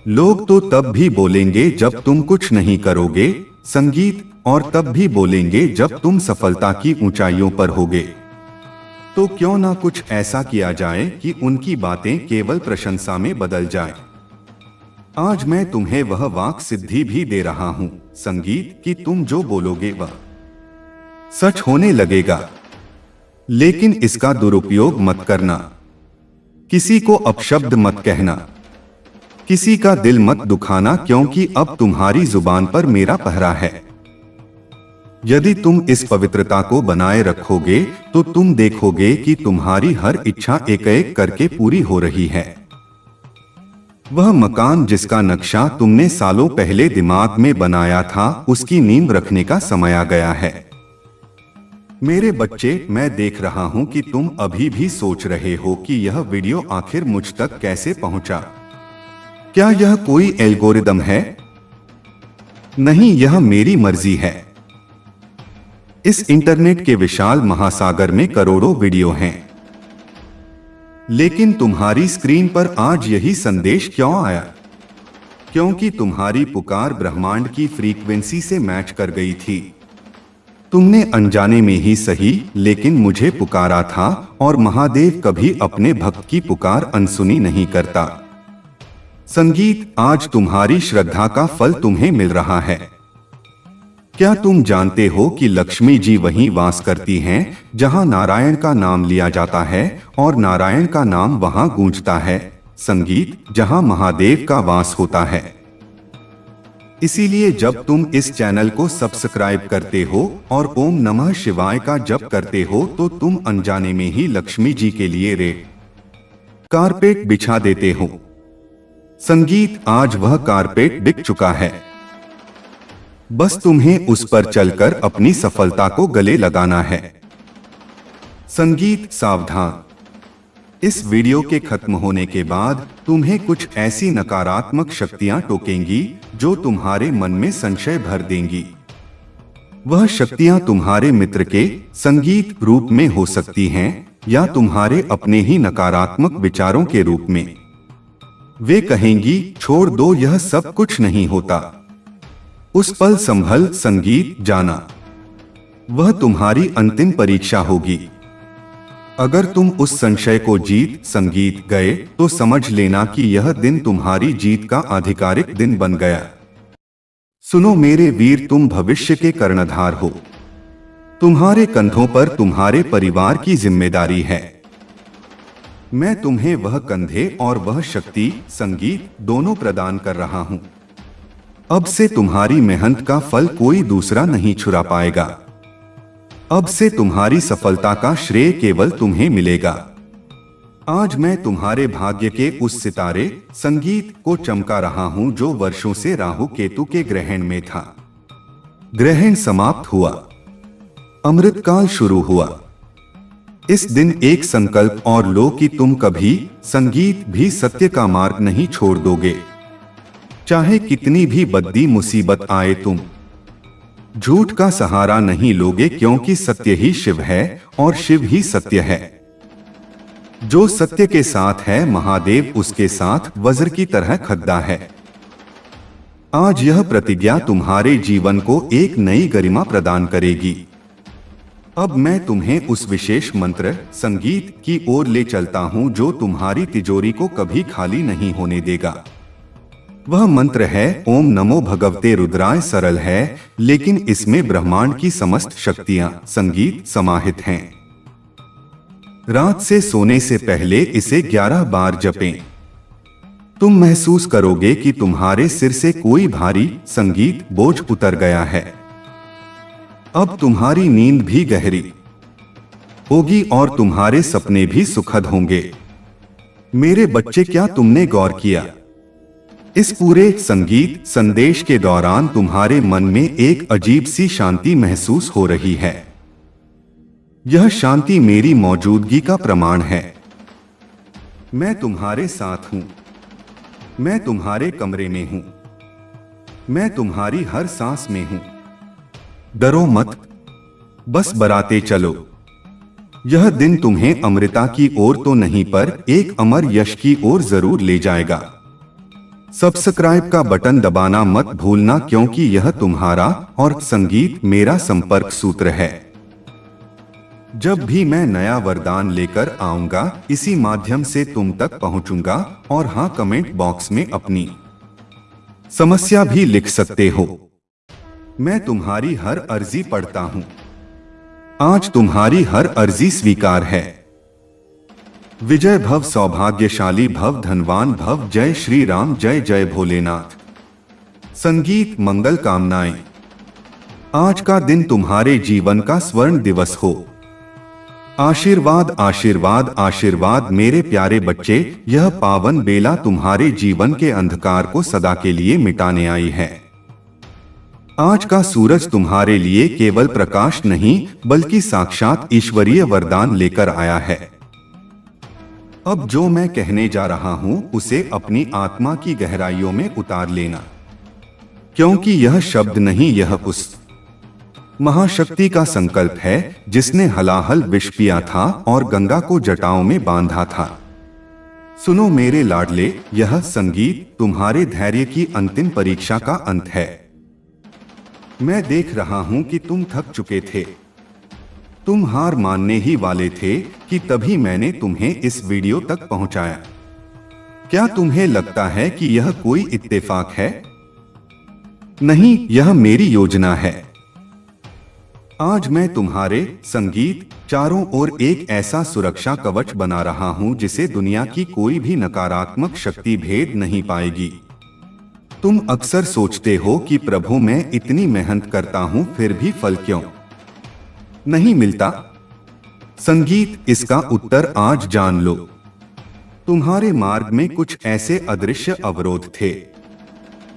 लोग तो तब भी बोलेंगे जब तुम कुछ नहीं करोगे संगीत, और तब भी बोलेंगे जब तुम सफलता की ऊंचाइयों पर होगे। तो क्यों ना कुछ ऐसा किया जाए कि उनकी बातें केवल प्रशंसा में बदल जाए। आज मैं तुम्हें वह वाक सिद्धि भी दे रहा हूं संगीत कि तुम जो बोलोगे वह सच होने लगेगा। लेकिन इसका दुरुपयोग मत करना। किसी को अपशब्द मत कहना, किसी का दिल मत दुखाना, क्योंकि अब तुम्हारी जुबान पर मेरा पहरा है। यदि तुम इस पवित्रता को बनाए रखोगे तो तुम देखोगे कि तुम्हारी हर इच्छा एक एक करके पूरी हो रही है। वह मकान जिसका नक्शा तुमने सालों पहले दिमाग में बनाया था, उसकी नींव रखने का समय आ गया है। मेरे बच्चे, मैं देख रहा हूं कि तुम अभी भी सोच रहे हो कि यह वीडियो आखिर मुझ तक कैसे पहुंचा। क्या यह कोई एल्गोरिदम है? नहीं, यह मेरी मर्जी है। इस इंटरनेट के विशाल महासागर में करोड़ों वीडियो हैं, लेकिन तुम्हारी स्क्रीन पर आज यही संदेश क्यों आया? क्योंकि तुम्हारी पुकार ब्रह्मांड की फ्रीक्वेंसी से मैच कर गई थी। तुमने अनजाने में ही सही, लेकिन मुझे पुकारा था, और महादेव कभी अपने भक्त की पुकार अनसुनी नहीं करता। संगीत, आज तुम्हारी श्रद्धा का फल तुम्हें मिल रहा है। क्या तुम जानते हो कि लक्ष्मी जी वहीं वास करती हैं जहां नारायण का नाम लिया जाता है, और नारायण का नाम वहां गूंजता है संगीत, जहां महादेव का वास होता है। इसीलिए जब तुम इस चैनल को सब्सक्राइब करते हो और ओम नमः शिवाय का जप करते हो तो तुम अनजाने में ही लक्ष्मी जी के लिए रेड कारपेट बिछा देते हो। संगीत, आज वह कारपेट बिक चुका है। बस तुम्हें उस पर चलकर अपनी सफलता को गले लगाना है। संगीत, सावधान। इस वीडियो के खत्म होने के बाद तुम्हें कुछ ऐसी नकारात्मक शक्तियां टोकेंगी जो तुम्हारे मन में संशय भर देंगी। वह शक्तियां तुम्हारे मित्र के संगीत रूप में हो सकती हैं या तुम्हारे अपने ही नकारात्मक विचारों के रूप में। वे कहेंगी, छोड़ दो, यह सब कुछ नहीं होता। उस पल संभल संगीत, जाना वह तुम्हारी अंतिम परीक्षा होगी। अगर तुम उस संशय को जीत संगीत गए तो समझ लेना कि यह दिन तुम्हारी जीत का आधिकारिक दिन बन गया। सुनो मेरे वीर, तुम भविष्य के कर्णधार हो। तुम्हारे कंधों पर तुम्हारे परिवार की जिम्मेदारी है। मैं तुम्हें वह कंधे और वह शक्ति संगीत दोनों प्रदान कर रहा हूं। अब से तुम्हारी मेहनत का फल कोई दूसरा नहीं छुड़ा पाएगा। अब से तुम्हारी सफलता का श्रेय केवल तुम्हें मिलेगा। आज मैं तुम्हारे भाग्य के उस सितारे संगीत को चमका रहा हूं जो वर्षों से राहु केतु के ग्रहण में था। ग्रहण समाप्त हुआ, अमृतकाल शुरू हुआ। इस दिन एक संकल्प और लो कि तुम कभी संगीत भी सत्य का मार्ग नहीं छोड़ दोगे। चाहे कितनी भी बद्दी मुसीबत आए, तुम झूठ का सहारा नहीं लोगे, क्योंकि सत्य ही शिव है और शिव ही सत्य है। जो सत्य के साथ है, महादेव उसके साथ वज्र की तरह खद्दा है। आज यह प्रतिज्ञा तुम्हारे जीवन को एक नई गरिमा प्रदान करेगी। अब मैं तुम्हें उस विशेष मंत्र संगीत की ओर ले चलता हूं जो तुम्हारी तिजोरी को कभी खाली नहीं होने देगा। वह मंत्र है ओम नमो भगवते रुद्राय। सरल है, लेकिन इसमें ब्रह्मांड की समस्त शक्तियां संगीत समाहित हैं। रात से सोने से पहले इसे 11 बार जपें। तुम महसूस करोगे कि तुम्हारे सिर से कोई भारी संगीत बोझ उतर गया है। अब तुम्हारी नींद भी गहरी होगी और तुम्हारे सपने भी सुखद होंगे। मेरे बच्चे, क्या तुमने गौर किया? इस पूरे संगीत संदेश के दौरान तुम्हारे मन में एक अजीब सी शांति महसूस हो रही है। यह शांति मेरी मौजूदगी का प्रमाण है। मैं तुम्हारे साथ हूं। मैं तुम्हारे कमरे में हूं। मैं तुम्हारी हर सांस में हूं। डरो मत, बस बराते चलो। यह दिन तुम्हें अमृता की ओर तो नहीं पर एक अमर यश की ओर जरूर ले जाएगा। सब्सक्राइब का बटन दबाना मत भूलना, क्योंकि यह तुम्हारा और संगीत मेरा संपर्क सूत्र है। जब भी मैं नया वरदान लेकर आऊंगा, इसी माध्यम से तुम तक पहुंचूंगा। और हाँ, कमेंट बॉक्स में अपनी समस्या भी लिख सकते हो। मैं तुम्हारी हर अर्जी पढ़ता हूं। आज तुम्हारी हर अर्जी स्वीकार है। विजय भव, सौभाग्यशाली भव, धनवान भव, जय श्री राम, जय जय भोलेनाथ। संगीत मंगल कामनाएं। आज का दिन तुम्हारे जीवन का स्वर्ण दिवस हो। आशीर्वाद आशीर्वाद आशीर्वाद। मेरे प्यारे बच्चे, यह पावन बेला तुम्हारे जीवन के अंधकार को सदा के लिए मिटाने आई है। आज का सूरज तुम्हारे लिए केवल प्रकाश नहीं बल्कि साक्षात ईश्वरीय वरदान लेकर आया है। अब जो मैं कहने जा रहा हूं उसे अपनी आत्मा की गहराइयों में उतार लेना, क्योंकि यह शब्द नहीं, यह उस महाशक्ति का संकल्प है जिसने हलाहल विष पिया था और गंगा को जटाओं में बांधा था। सुनो मेरे लाडले, यह संगीत तुम्हारे धैर्य की अंतिम परीक्षा का अंत है। मैं देख रहा हूं कि तुम थक चुके थे, तुम हार मानने ही वाले थे कि तभी मैंने तुम्हें इस वीडियो तक पहुंचाया। क्या तुम्हें लगता है कि यह कोई इत्तेफाक है? नहीं, यह मेरी योजना है। आज मैं तुम्हारे संगीत चारों ओर एक ऐसा सुरक्षा कवच बना रहा हूं जिसे दुनिया की कोई भी नकारात्मक शक्ति भेद नहीं पाएगी। तुम अक्सर सोचते हो कि प्रभु, मैं इतनी मेहनत करता हूं फिर भी फल क्यों नहीं मिलता? संगीत, इसका उत्तर आज जान लो। तुम्हारे मार्ग में कुछ ऐसे अदृश्य अवरोध थे,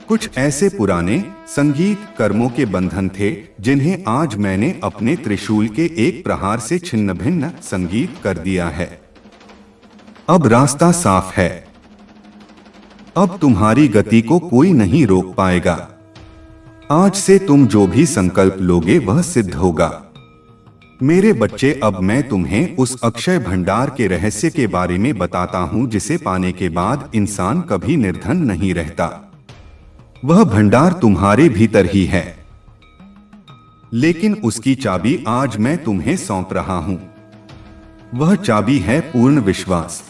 कुछ ऐसे पुराने संगीत कर्मों के बंधन थे जिन्हें आज मैंने अपने त्रिशूल के एक प्रहार से छिन्न भिन्न संगीत कर दिया है। अब रास्ता साफ है। अब तुम्हारी गति को कोई नहीं रोक पाएगा। आज से तुम जो भी संकल्प लोगे वह सिद्ध होगा। मेरे बच्चे, अब मैं तुम्हें उस अक्षय भंडार के रहस्य के बारे में बताता हूं जिसे पाने के बाद इंसान कभी निर्धन नहीं रहता। वह भंडार तुम्हारे भीतर ही है, लेकिन उसकी चाबी आज मैं तुम्हें सौंप रहा हूं। वह चाबी है पूर्ण विश्वास।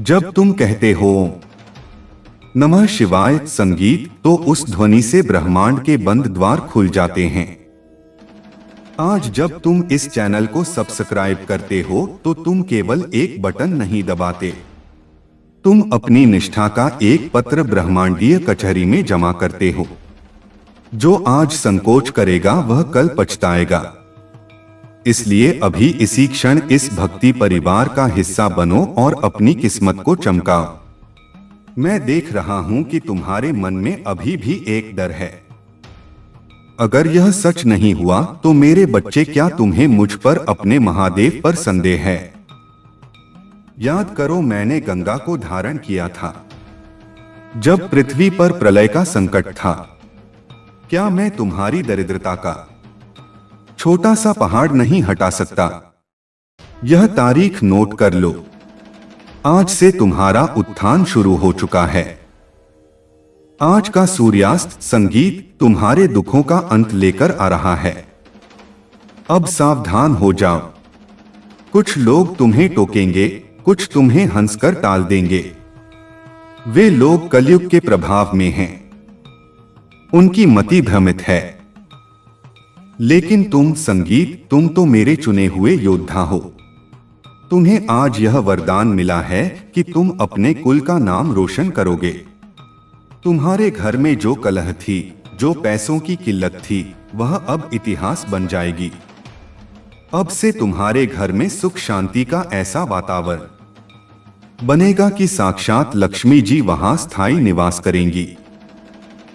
जब तुम कहते हो नमः शिवाय संगीत, तो उस ध्वनि से ब्रह्मांड के बंद द्वार खुल जाते हैं। आज जब तुम इस चैनल को सब्सक्राइब करते हो तो तुम केवल एक बटन नहीं दबाते, तुम अपनी निष्ठा का एक पत्र ब्रह्मांडीय कचहरी में जमा करते हो। जो आज संकोच करेगा वह कल पछताएगा। इसलिए अभी इसी क्षण इस भक्ति परिवार का हिस्सा बनो और अपनी किस्मत को चमकाओ। मैं देख रहा हूं कि तुम्हारे मन में अभी भी एक डर है। अगर यह सच नहीं हुआ तो मेरे बच्चे, क्या तुम्हें मुझ पर, अपने महादेव पर संदेह है? याद करो, मैंने गंगा को धारण किया था जब पृथ्वी पर प्रलय का संकट था। क्या मैं तुम्हारी दरिद्रता का छोटा सा पहाड़ नहीं हटा सकता? यह तारीख नोट कर लो। आज से तुम्हारा उत्थान शुरू हो चुका है। आज का सूर्यास्त संगीत तुम्हारे दुखों का अंत लेकर आ रहा है। अब सावधान हो जाओ। कुछ लोग तुम्हें टोकेंगे, कुछ तुम्हें हंसकर टाल देंगे। वे लोग कलयुग के प्रभाव में हैं। उनकी मति भ्रमित है। लेकिन तुम संगीत, तुम तो मेरे चुने हुए योद्धा हो। तुम्हें आज यह वरदान मिला है कि तुम अपने कुल का नाम रोशन करोगे। तुम्हारे घर में जो कलह थी, जो पैसों की किल्लत थी, वह अब इतिहास बन जाएगी। अब से तुम्हारे घर में सुख शांति का ऐसा वातावरण बनेगा कि साक्षात लक्ष्मी जी वहां स्थायी निवास करेंगी।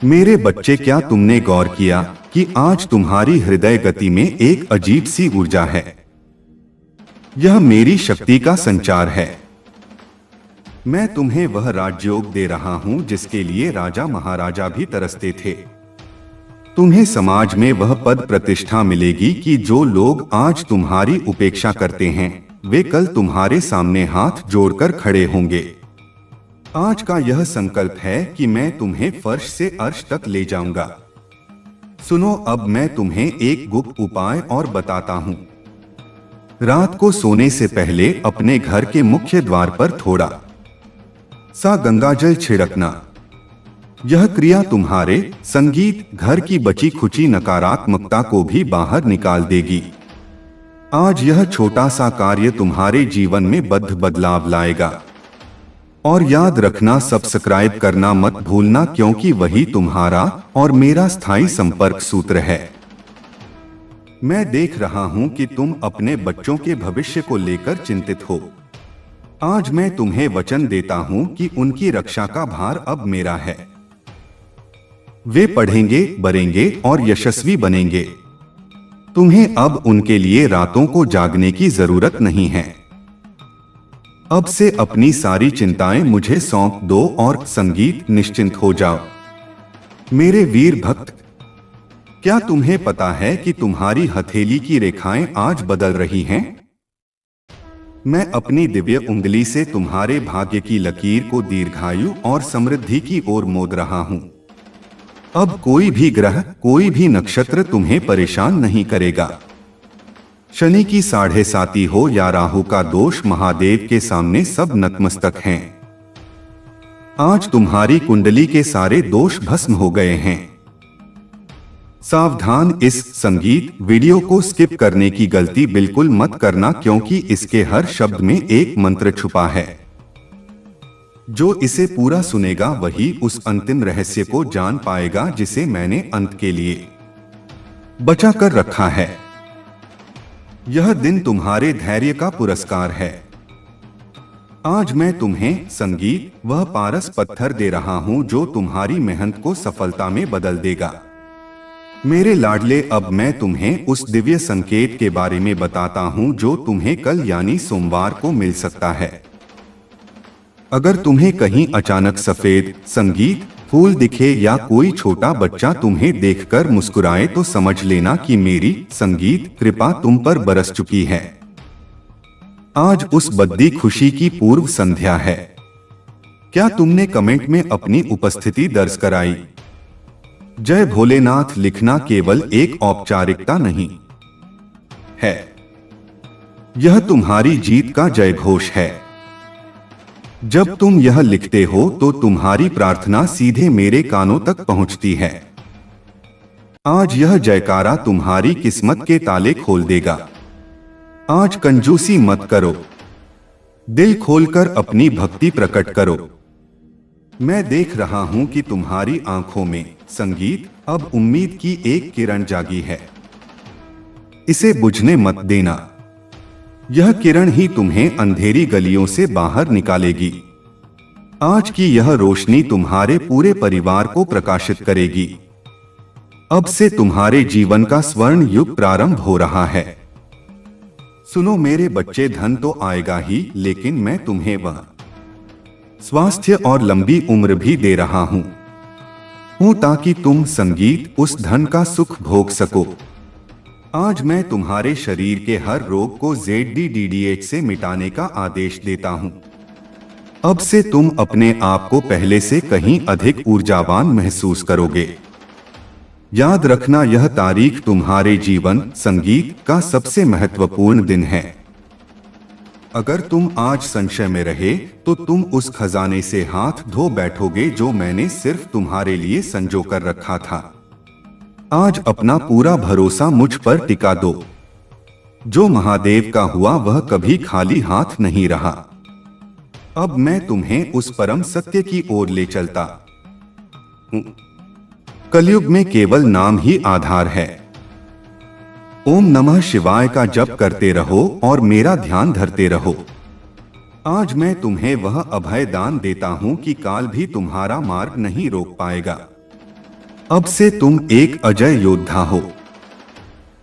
मेरे बच्चे, क्या तुमने गौर किया कि आज तुम्हारी हृदय गति में एक अजीब सी ऊर्जा है? यह मेरी शक्ति का संचार है। मैं तुम्हें वह राजयोग दे रहा हूं जिसके लिए राजा महाराजा भी तरसते थे। तुम्हें समाज में वह पद प्रतिष्ठा मिलेगी कि जो लोग आज तुम्हारी उपेक्षा करते हैं वे कल तुम्हारे सामने हाथ जोड़कर खड़े होंगे। आज का यह संकल्प है कि मैं तुम्हें फर्श से अर्श तक ले जाऊंगा। सुनो, अब मैं तुम्हें एक गुप्त उपाय और बताता हूं। रात को सोने से पहले अपने घर के मुख्य द्वार पर थोड़ा सा गंगाजल छिड़कना। यह क्रिया तुम्हारे संगीत घर की बची खुची नकारात्मकता को भी बाहर निकाल देगी। आज यह छोटा सा कार्य तुम्हारे जीवन में बदलाव लाएगा। और याद रखना, सब्सक्राइब करना मत भूलना, क्योंकि वही तुम्हारा और मेरा स्थायी संपर्क सूत्र है। मैं देख रहा हूं कि तुम अपने बच्चों के भविष्य को लेकर चिंतित हो। आज मैं तुम्हें वचन देता हूं कि उनकी रक्षा का भार अब मेरा है। वे पढ़ेंगे, बढ़ेंगे और यशस्वी बनेंगे। तुम्हें अब उनके लिए रातों को जागने की जरूरत नहीं है। अब से अपनी सारी चिंताएं मुझे सौंप दो और संगीत निश्चिंत हो जाओ। मेरे वीर भक्त, क्या तुम्हें पता है कि तुम्हारी हथेली की रेखाएं आज बदल रही हैं? मैं अपनी दिव्य उंगली से तुम्हारे भाग्य की लकीर को दीर्घायु और समृद्धि की ओर मोड़ रहा हूं। अब कोई भी ग्रह, कोई भी नक्षत्र तुम्हें परेशान नहीं करेगा। शनि की 7.5 हो या राहु का दोष, महादेव के सामने सब नतमस्तक हैं। आज तुम्हारी कुंडली के सारे दोष भस्म हो गए हैं। सावधान, इस संगीत वीडियो को स्किप करने की गलती बिल्कुल मत करना, क्योंकि इसके हर शब्द में एक मंत्र छुपा है। जो इसे पूरा सुनेगा वही उस अंतिम रहस्य को जान पाएगा जिसे मैंने अंत के लिए बचा कर रखा है। यह दिन तुम्हारे धैर्य का पुरस्कार है। आज मैं तुम्हें संगीत वह पारस पत्थर दे रहा हूं जो तुम्हारी मेहनत को सफलता में बदल देगा। मेरे लाडले, अब मैं तुम्हें उस दिव्य संकेत के बारे में बताता हूं जो तुम्हें कल यानी सोमवार को मिल सकता है। अगर तुम्हें कहीं अचानक सफेद संगीत फूल दिखे या कोई छोटा बच्चा तुम्हें देखकर मुस्कुराए तो समझ लेना कि मेरी संगीत कृपा तुम पर बरस चुकी है। आज उस बद्दी खुशी की पूर्व संध्या है। क्या तुमने कमेंट में अपनी उपस्थिति दर्ज कराई? जय भोलेनाथ लिखना केवल एक औपचारिकता नहीं है, यह तुम्हारी जीत का जय घोष है। जब तुम यह लिखते हो तो तुम्हारी प्रार्थना सीधे मेरे कानों तक पहुंचती है। आज यह जयकारा तुम्हारी किस्मत के ताले खोल देगा। आज कंजूसी मत करो, दिल खोलकर अपनी भक्ति प्रकट करो। मैं देख रहा हूं कि तुम्हारी आंखों में संगीत अब उम्मीद की एक किरण जागी है। इसे बुझने मत देना। यह किरण ही तुम्हें अंधेरी गलियों से बाहर निकालेगी। आज की यह रोशनी तुम्हारे पूरे परिवार को प्रकाशित करेगी। अब से तुम्हारे जीवन का स्वर्ण युग प्रारंभ हो रहा है। सुनो मेरे बच्चे, धन तो आएगा ही, लेकिन मैं तुम्हें वह स्वास्थ्य और लंबी उम्र भी दे रहा हूं ताकि तुम संगीत उस धन का सुख भोग सको। आज मैं तुम्हारे शरीर के हर रोग को ZDDDH से मिटाने का आदेश देता हूं। अब से तुम अपने आप को पहले से कहीं अधिक ऊर्जावान महसूस करोगे। याद रखना, यह तारीख तुम्हारे जीवन संगीत का सबसे महत्वपूर्ण दिन है। अगर तुम आज संशय में रहे तो तुम उस खजाने से हाथ धो बैठोगे जो मैंने सिर्फ तुम्हारे लिए संजो कर रखा था। आज अपना पूरा भरोसा मुझ पर टिका दो। जो महादेव का हुआ वह कभी खाली हाथ नहीं रहा। अब मैं तुम्हें उस परम सत्य की ओर ले चलता हूं। कलयुग में केवल नाम ही आधार है। ओम नमः शिवाय का जप करते रहो और मेरा ध्यान धरते रहो। आज मैं तुम्हें वह अभय दान देता हूं कि काल भी तुम्हारा मार्ग नहीं रोक पाएगा। अब से तुम एक अजय योद्धा हो।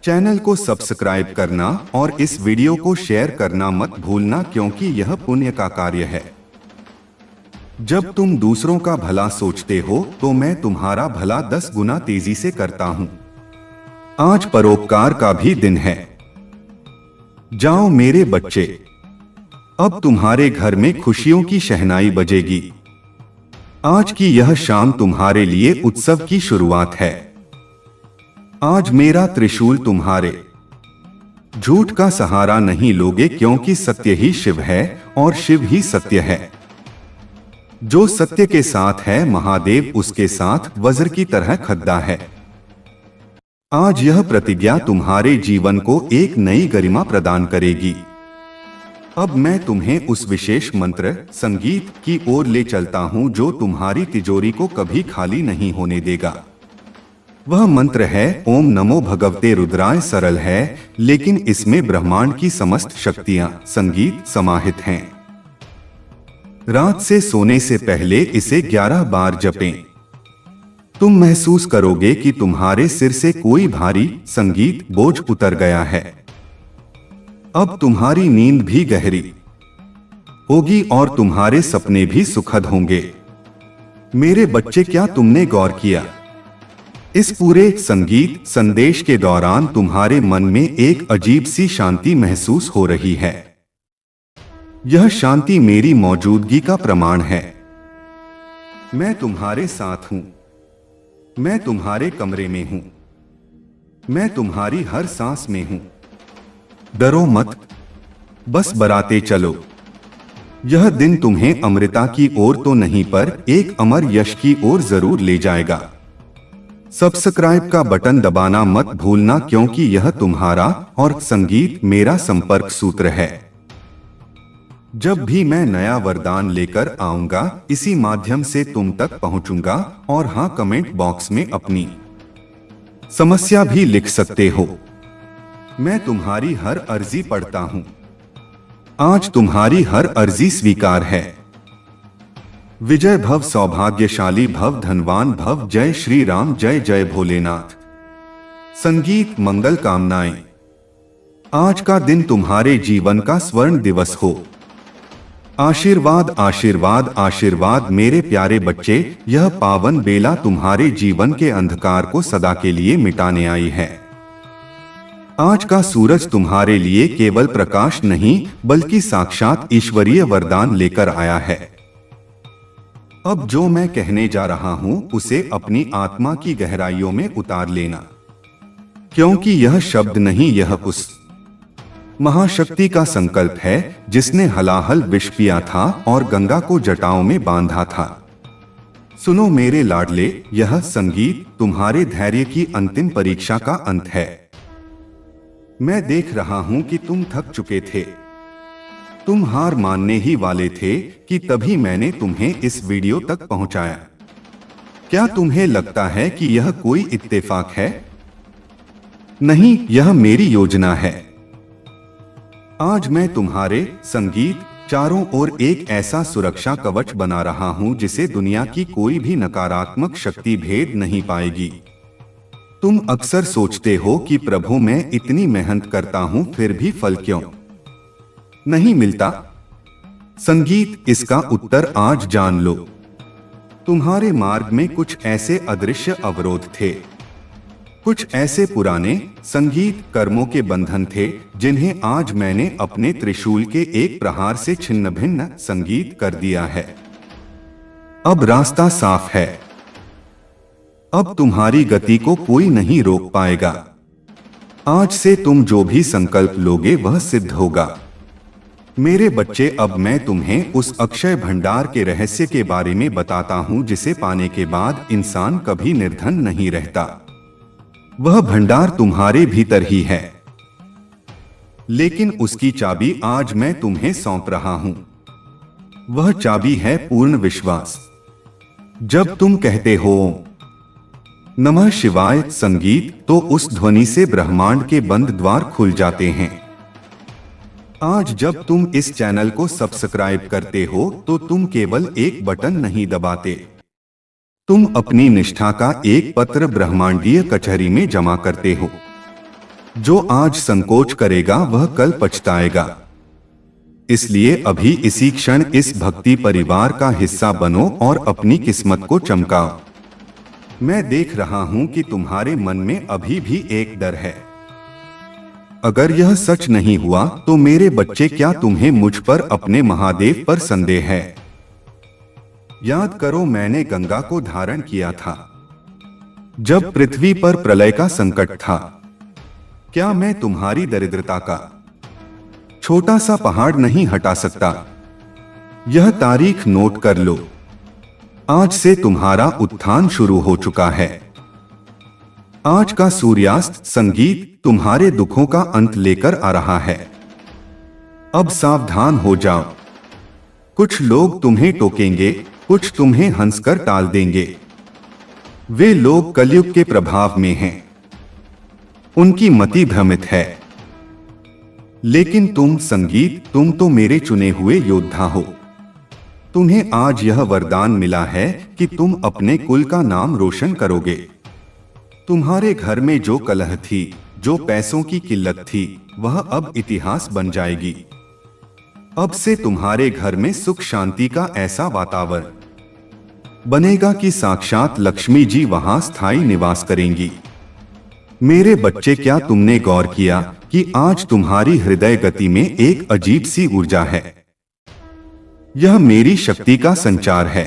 चैनल को सब्सक्राइब करना और इस वीडियो को शेयर करना मत भूलना, क्योंकि यह पुण्य का कार्य है। जब तुम दूसरों का भला सोचते हो तो मैं तुम्हारा भला 10 गुना तेजी से करता हूं। आज परोपकार का भी दिन है। जाओ मेरे बच्चे, अब तुम्हारे घर में खुशियों की शहनाई बजेगी। आज की यह शाम तुम्हारे लिए उत्सव की शुरुआत है। आज मेरा त्रिशूल तुम्हारे झूठ का सहारा नहीं लोगे, क्योंकि सत्य ही शिव है और शिव ही सत्य है। जो सत्य के साथ है, महादेव उसके साथ वज्र की तरह खद्दा है। आज यह प्रतिज्ञा तुम्हारे जीवन को एक नई गरिमा प्रदान करेगी। अब मैं तुम्हें उस विशेष मंत्र संगीत की ओर ले चलता हूं जो तुम्हारी तिजोरी को कभी खाली नहीं होने देगा। वह मंत्र है ओम नमो भगवते रुद्राय। सरल है, लेकिन इसमें ब्रह्मांड की समस्त शक्तियां संगीत समाहित हैं। रात से सोने से पहले इसे 11 बार जपें। तुम महसूस करोगे कि तुम्हारे सिर से कोई भारी संगीत बोझ उतर गया है। अब तुम्हारी नींद भी गहरी होगी और तुम्हारे सपने भी सुखद होंगे। मेरे बच्चे, क्या तुमने गौर किया? इस पूरे संगीत संदेश के दौरान तुम्हारे मन में एक अजीब सी शांति महसूस हो रही है। यह शांति मेरी मौजूदगी का प्रमाण है। मैं तुम्हारे साथ हूं। मैं तुम्हारे कमरे में हूं। मैं तुम्हारी हर सांस में हूं। डरो मत, बस बराते चलो। यह दिन तुम्हें अमृता की ओर तो नहीं पर एक अमर यश की ओर जरूर ले जाएगा। सब्सक्राइब का बटन दबाना मत भूलना, क्योंकि यह तुम्हारा और संगीत मेरा संपर्क सूत्र है। जब भी मैं नया वरदान लेकर आऊंगा, इसी माध्यम से तुम तक पहुंचूंगा। और हां, कमेंट बॉक्स में अपनी समस्या भी लिख सकते हो। मैं तुम्हारी हर अर्जी पढ़ता हूं। आज तुम्हारी हर अर्जी स्वीकार है। विजय भव, सौभाग्यशाली भव, धनवान भव। जय श्री राम, जय जय भोलेनाथ। संगीत मंगल कामनाएं। आज का दिन तुम्हारे जीवन का स्वर्ण दिवस हो। आशीर्वाद आशीर्वाद आशीर्वाद। मेरे प्यारे बच्चे, यह पावन बेला तुम्हारे जीवन के अंधकार को सदा के लिए मिटाने आई है। आज का सूरज तुम्हारे लिए केवल प्रकाश नहीं, बल्कि साक्षात ईश्वरीय वरदान लेकर आया है। अब जो मैं कहने जा रहा हूं, उसे अपनी आत्मा की गहराइयों में उतार लेना, क्योंकि यह शब्द नहीं, यह उस महाशक्ति का संकल्प है जिसने हलाहल विष पिया था और गंगा को जटाओं में बांधा था। सुनो मेरे लाडले, यह संगीत तुम्हारे धैर्य की अंतिम परीक्षा का अंत है। मैं देख रहा हूं कि तुम थक चुके थे, तुम हार मानने ही वाले थे कि तभी मैंने तुम्हें इस वीडियो तक पहुंचाया। क्या तुम्हें लगता है कि यह कोई इत्तेफाक है? नहीं, यह मेरी योजना है। आज मैं तुम्हारे संगीत चारों ओर एक ऐसा सुरक्षा कवच बना रहा हूं जिसे दुनिया की कोई भी नकारात्मक शक्ति भेद नहीं पाएगी। तुम अक्सर सोचते हो कि प्रभु, मैं इतनी मेहनत करता हूं फिर भी फल क्यों नहीं मिलता? संगीत इसका उत्तर आज जान लो। तुम्हारे मार्ग में कुछ ऐसे अदृश्य अवरोध थे, कुछ ऐसे पुराने संगीत कर्मों के बंधन थे जिन्हें आज मैंने अपने त्रिशूल के एक प्रहार से छिन्न भिन्न संगीत कर दिया है। अब रास्ता साफ है। अब तुम्हारी गति को कोई नहीं रोक पाएगा। आज से तुम जो भी संकल्प लोगे वह सिद्ध होगा। मेरे बच्चे, अब मैं तुम्हें उस अक्षय भंडार के रहस्य के बारे में बताता हूं जिसे पाने के बाद इंसान कभी निर्धन नहीं रहता। वह भंडार तुम्हारे भीतर ही है, लेकिन उसकी चाबी आज मैं तुम्हें सौंप रहा हूं। वह चाबी है पूर्ण विश्वास। जब तुम कहते हो नमः शिवाय संगीत, तो उस ध्वनि से ब्रह्मांड के बंद द्वार खुल जाते हैं। आज जब तुम इस चैनल को सब्सक्राइब करते हो तो तुम केवल एक बटन नहीं दबाते, तुम अपनी निष्ठा का एक पत्र ब्रह्मांडीय कचहरी में जमा करते हो। जो आज संकोच करेगा वह कल पछताएगा। इसलिए अभी इसी क्षण इस भक्ति परिवार का हिस्सा बनो और अपनी किस्मत को चमकाओ। मैं देख रहा हूं कि तुम्हारे मन में अभी भी एक डर है। अगर यह सच नहीं हुआ तो मेरे बच्चे, क्या तुम्हें मुझ पर, अपने महादेव पर संदेह है? याद करो, मैंने गंगा को धारण किया था जब पृथ्वी पर प्रलय का संकट था। क्या मैं तुम्हारी दरिद्रता का छोटा सा पहाड़ नहीं हटा सकता? यह तारीख नोट कर लो। आज से तुम्हारा उत्थान शुरू हो चुका है। आज का सूर्यास्त संगीत तुम्हारे दुखों का अंत लेकर आ रहा है। अब सावधान हो जाओ। कुछ लोग तुम्हें टोकेंगे, कुछ तुम्हें हंसकर टाल देंगे। वे लोग कलयुग के प्रभाव में हैं। उनकी मति भ्रमित है। लेकिन तुम संगीत, तुम तो मेरे चुने हुए योद्धा हो। तुम्हें आज यह वरदान मिला है कि तुम अपने कुल का नाम रोशन करोगे। तुम्हारे घर में जो कलह थी, जो पैसों की किल्लत थी, वह अब इतिहास बन जाएगी। अब से तुम्हारे घर में सुख शांति का ऐसा वातावरण बनेगा कि साक्षात लक्ष्मी जी वहां स्थायी निवास करेंगी। मेरे बच्चे, क्या तुमने गौर किया कि आज तुम्हारी हृदय गति में एक अजीब सी ऊर्जा है? यह मेरी शक्ति का संचार है।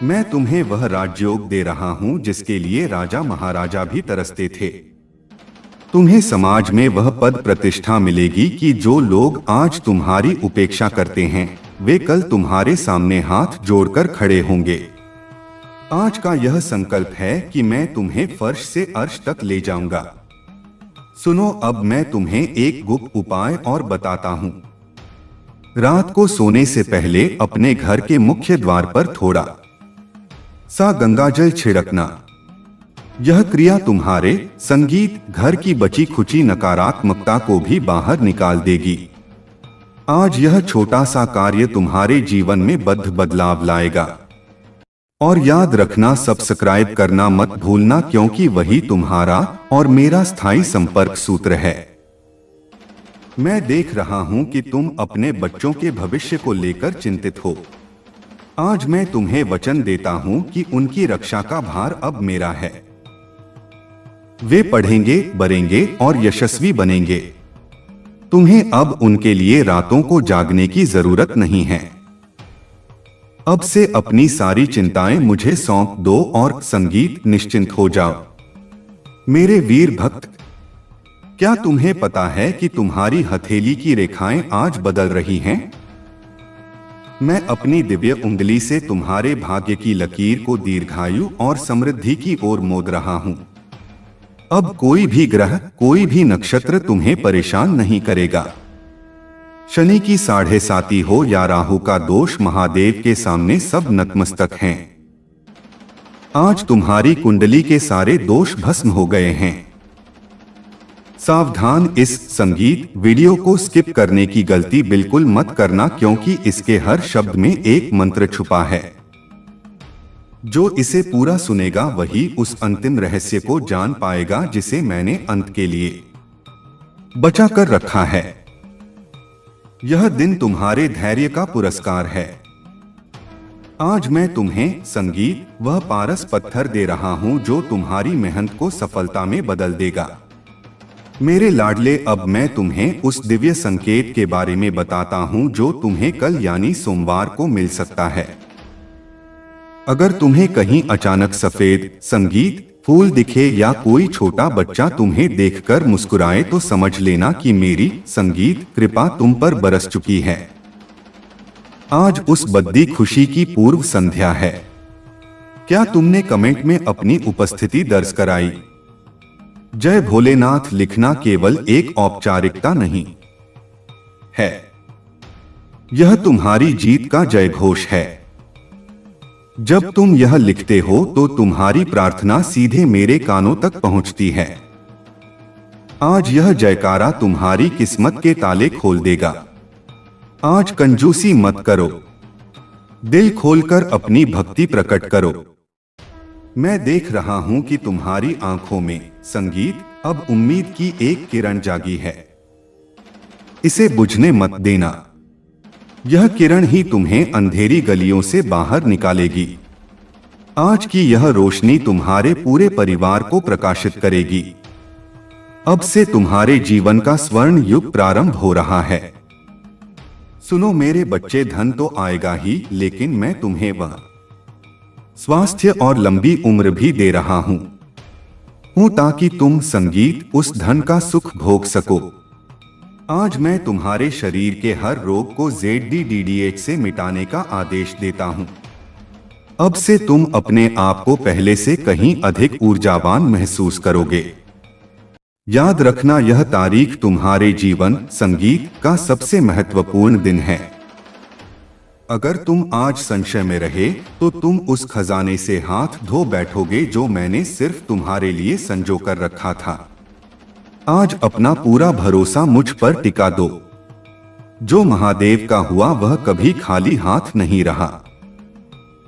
मैं तुम्हें वह राजयोग दे रहा हूं जिसके लिए राजा महाराजा भी तरसते थे। तुम्हें समाज में वह पद प्रतिष्ठा मिलेगी कि जो लोग आज तुम्हारी उपेक्षा करते हैं, वे कल तुम्हारे सामने हाथ जोड़कर खड़े होंगे। आज का यह संकल्प है कि मैं तुम्हें फर्श से अर्श तक ले जाऊंगा। सुनो, अब मैं तुम्हें एक गुप्त उपाय और बताता हूं। रात को सोने से पहले अपने घर के मुख्य द्वार पर थोड़ा सा गंगाजल छिड़कना। यह क्रिया तुम्हारे संगीत घर की बची खुची नकारात्मकता को भी बाहर निकाल देगी। आज यह छोटा सा कार्य तुम्हारे जीवन में बदलाव लाएगा। और याद रखना, सब्सक्राइब करना मत भूलना, क्योंकि वही तुम्हारा और मेरा स्थायी संपर्क सूत्र है। मैं देख रहा हूं कि तुम अपने बच्चों के भविष्य को लेकर चिंतित हो। आज मैं तुम्हें वचन देता हूं कि उनकी रक्षा का भार अब मेरा है। वे पढ़ेंगे, बढ़ेंगे और यशस्वी बनेंगे। तुम्हें अब उनके लिए रातों को जागने की जरूरत नहीं है। अब से अपनी सारी चिंताएं मुझे सौंप दो और संगीत, निश्चिंत हो जाओ। मेरे वीर भक्त, क्या तुम्हें पता है कि तुम्हारी हथेली की रेखाएं आज बदल रही हैं? मैं अपनी दिव्य उंगली से तुम्हारे भाग्य की लकीर को दीर्घायु और समृद्धि की ओर मोड़ रहा हूं। अब कोई भी ग्रह, कोई भी नक्षत्र तुम्हें परेशान नहीं करेगा। शनि की 7.5 हो या राहु का दोष, महादेव के सामने सब नतमस्तक हैं। आज तुम्हारी कुंडली के सारे दोष भस्म हो गए हैं। सावधान, इस संगीत वीडियो को स्किप करने की गलती बिल्कुल मत करना, क्योंकि इसके हर शब्द में एक मंत्र छुपा है। जो इसे पूरा सुनेगा वही उस अंतिम रहस्य को जान पाएगा जिसे मैंने अंत के लिए बचा कर रखा है। यह दिन तुम्हारे धैर्य का पुरस्कार है। आज मैं तुम्हें संगीत, वह पारस पत्थर दे रहा हूं जो तुम्हारी मेहनत को सफलता में बदल देगा। मेरे लाडले, अब मैं तुम्हें उस दिव्य संकेत के बारे में बताता हूं जो तुम्हें कल यानी सोमवार को मिल सकता है। अगर तुम्हें कहीं अचानक सफेद संगीत फूल दिखे या कोई छोटा बच्चा तुम्हें देखकर मुस्कुराए, तो समझ लेना कि मेरी संगीत कृपा तुम पर बरस चुकी है। आज उस बद्दी खुशी की पूर्व संध्या है। क्या तुमने कमेंट में अपनी उपस्थिति दर्ज कराई? जय भोलेनाथ लिखना केवल एक औपचारिकता नहीं है, यह तुम्हारी जीत का जय घोष है। जब तुम यह लिखते हो तो तुम्हारी प्रार्थना सीधे मेरे कानों तक पहुंचती है। आज यह जयकारा तुम्हारी किस्मत के ताले खोल देगा। आज कंजूसी मत करो, दिल खोलकर अपनी भक्ति प्रकट करो। मैं देख रहा हूं कि तुम्हारी आंखों में संगीत, अब उम्मीद की एक किरण जागी है। इसे बुझने मत देना। यह किरण ही तुम्हें अंधेरी गलियों से बाहर निकालेगी। आज की यह रोशनी तुम्हारे पूरे परिवार को प्रकाशित करेगी। अब से तुम्हारे जीवन का स्वर्ण युग प्रारंभ हो रहा है। सुनो मेरे बच्चे, धन तो आएगा ही, लेकिन मैं तुम्हें वह स्वास्थ्य और लंबी उम्र भी दे रहा हूं ताकि तुम संगीत उस धन का सुख भोग सको। आज मैं तुम्हारे शरीर के हर रोग को ZDDDH से मिटाने का आदेश देता हूं। अब से तुम अपने आप को पहले से कहीं अधिक ऊर्जावान महसूस करोगे। याद रखना, यह तारीख तुम्हारे जीवन संगीत का सबसे महत्वपूर्ण दिन है। अगर तुम आज संशय में रहे तो तुम उस खजाने से हाथ धो बैठोगे जो मैंने सिर्फ तुम्हारे लिए संजो कर रखा था। आज अपना पूरा भरोसा मुझ पर टिका दो। जो महादेव का हुआ वह कभी खाली हाथ नहीं रहा।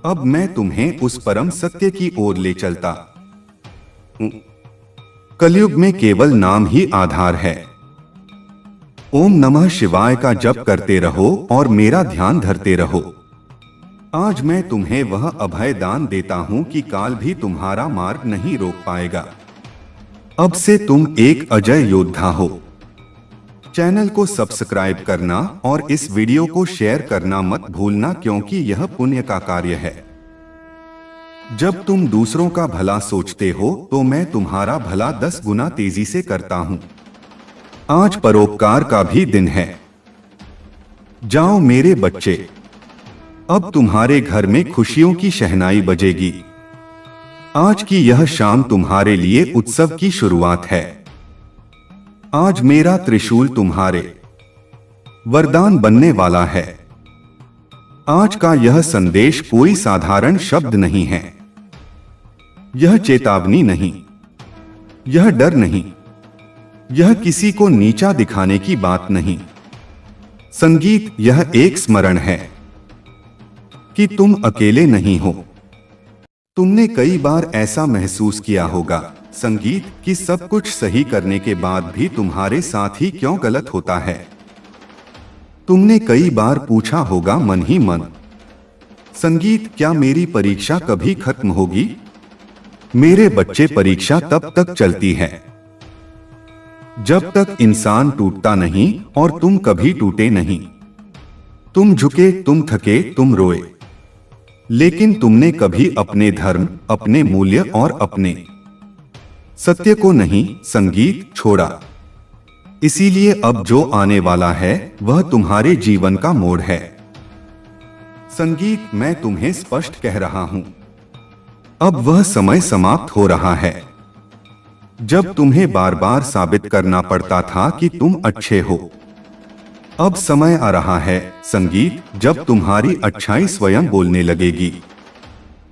अब मैं तुम्हें उस परम सत्य की ओर ले चलता हूं। कलयुग में केवल नाम ही आधार है। ओम नमः शिवाय का जप करते रहो और मेरा ध्यान धरते रहो। आज मैं तुम्हें वह अभय दान देता हूं कि काल भी तुम्हारा मार्ग नहीं रोक पाएगा। अब से तुम एक अजय योद्धा हो। चैनल को सब्सक्राइब करना और इस वीडियो को शेयर करना मत भूलना, क्योंकि यह पुण्य का कार्य है। जब तुम दूसरों का भला सोचते हो तो मैं तुम्हारा भला 10 गुना तेजी से करता हूं। आज परोपकार का भी दिन है। जाओ मेरे बच्चे, अब तुम्हारे घर में खुशियों की शहनाई बजेगी। आज की यह शाम तुम्हारे लिए उत्सव की शुरुआत है। आज मेरा त्रिशूल तुम्हारे वरदान बनने वाला है। आज का यह संदेश कोई साधारण शब्द नहीं है। यह चेतावनी नहीं, यह डर नहीं, यह किसी को नीचा दिखाने की बात नहीं। संगीत यह एक स्मरण है कि तुम अकेले नहीं हो। तुमने कई बार ऐसा महसूस किया होगा संगीत कि सब कुछ सही करने के बाद भी तुम्हारे साथ ही क्यों गलत होता है। तुमने कई बार पूछा होगा मन ही मन, संगीत क्या मेरी परीक्षा कभी खत्म होगी? मेरे बच्चे, परीक्षा तब तक चलती है जब तक इंसान टूटता नहीं और तुम कभी टूटे नहीं। तुम झुके, तुम थके, तुम रोए, लेकिन तुमने कभी अपने धर्म, अपने मूल्य और अपने सत्य को नहीं संगीत छोड़ा। इसीलिए अब जो आने वाला है वह तुम्हारे जीवन का मोड़ है। संगीत, मैं तुम्हें स्पष्ट कह रहा हूं, अब वह समय समाप्त हो रहा है जब तुम्हें बार बार साबित करना पड़ता था कि तुम अच्छे हो। अब समय आ रहा है संगीत, जब तुम्हारी अच्छाई स्वयं बोलने लगेगी।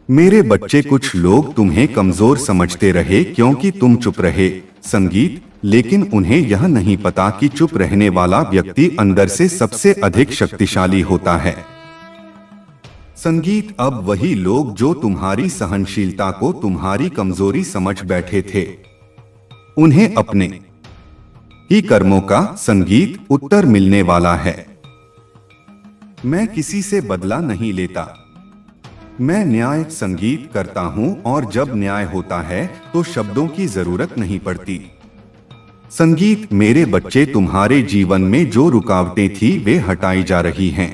मेरे बच्चे, कुछ लोग तुम्हें कमजोर समझते रहे क्योंकि तुम चुप रहे संगीत, लेकिन उन्हें यह नहीं पता कि चुप रहने वाला व्यक्ति अंदर से सबसे अधिक शक्तिशाली होता है। संगीत, अब वही लोग जो तुम्हारी सहनशीलता को तुम्हारी कमजोरी समझ बैठे थे, उन्हें अपने ही कर्मों का संगीत उत्तर मिलने वाला है। मैं किसी से बदला नहीं लेता, मैं न्याय संगीत करता हूं, और जब न्याय होता है तो शब्दों की जरूरत नहीं पड़ती। संगीत, मेरे बच्चे, तुम्हारे जीवन में जो रुकावटें थी वे हटाई जा रही हैं।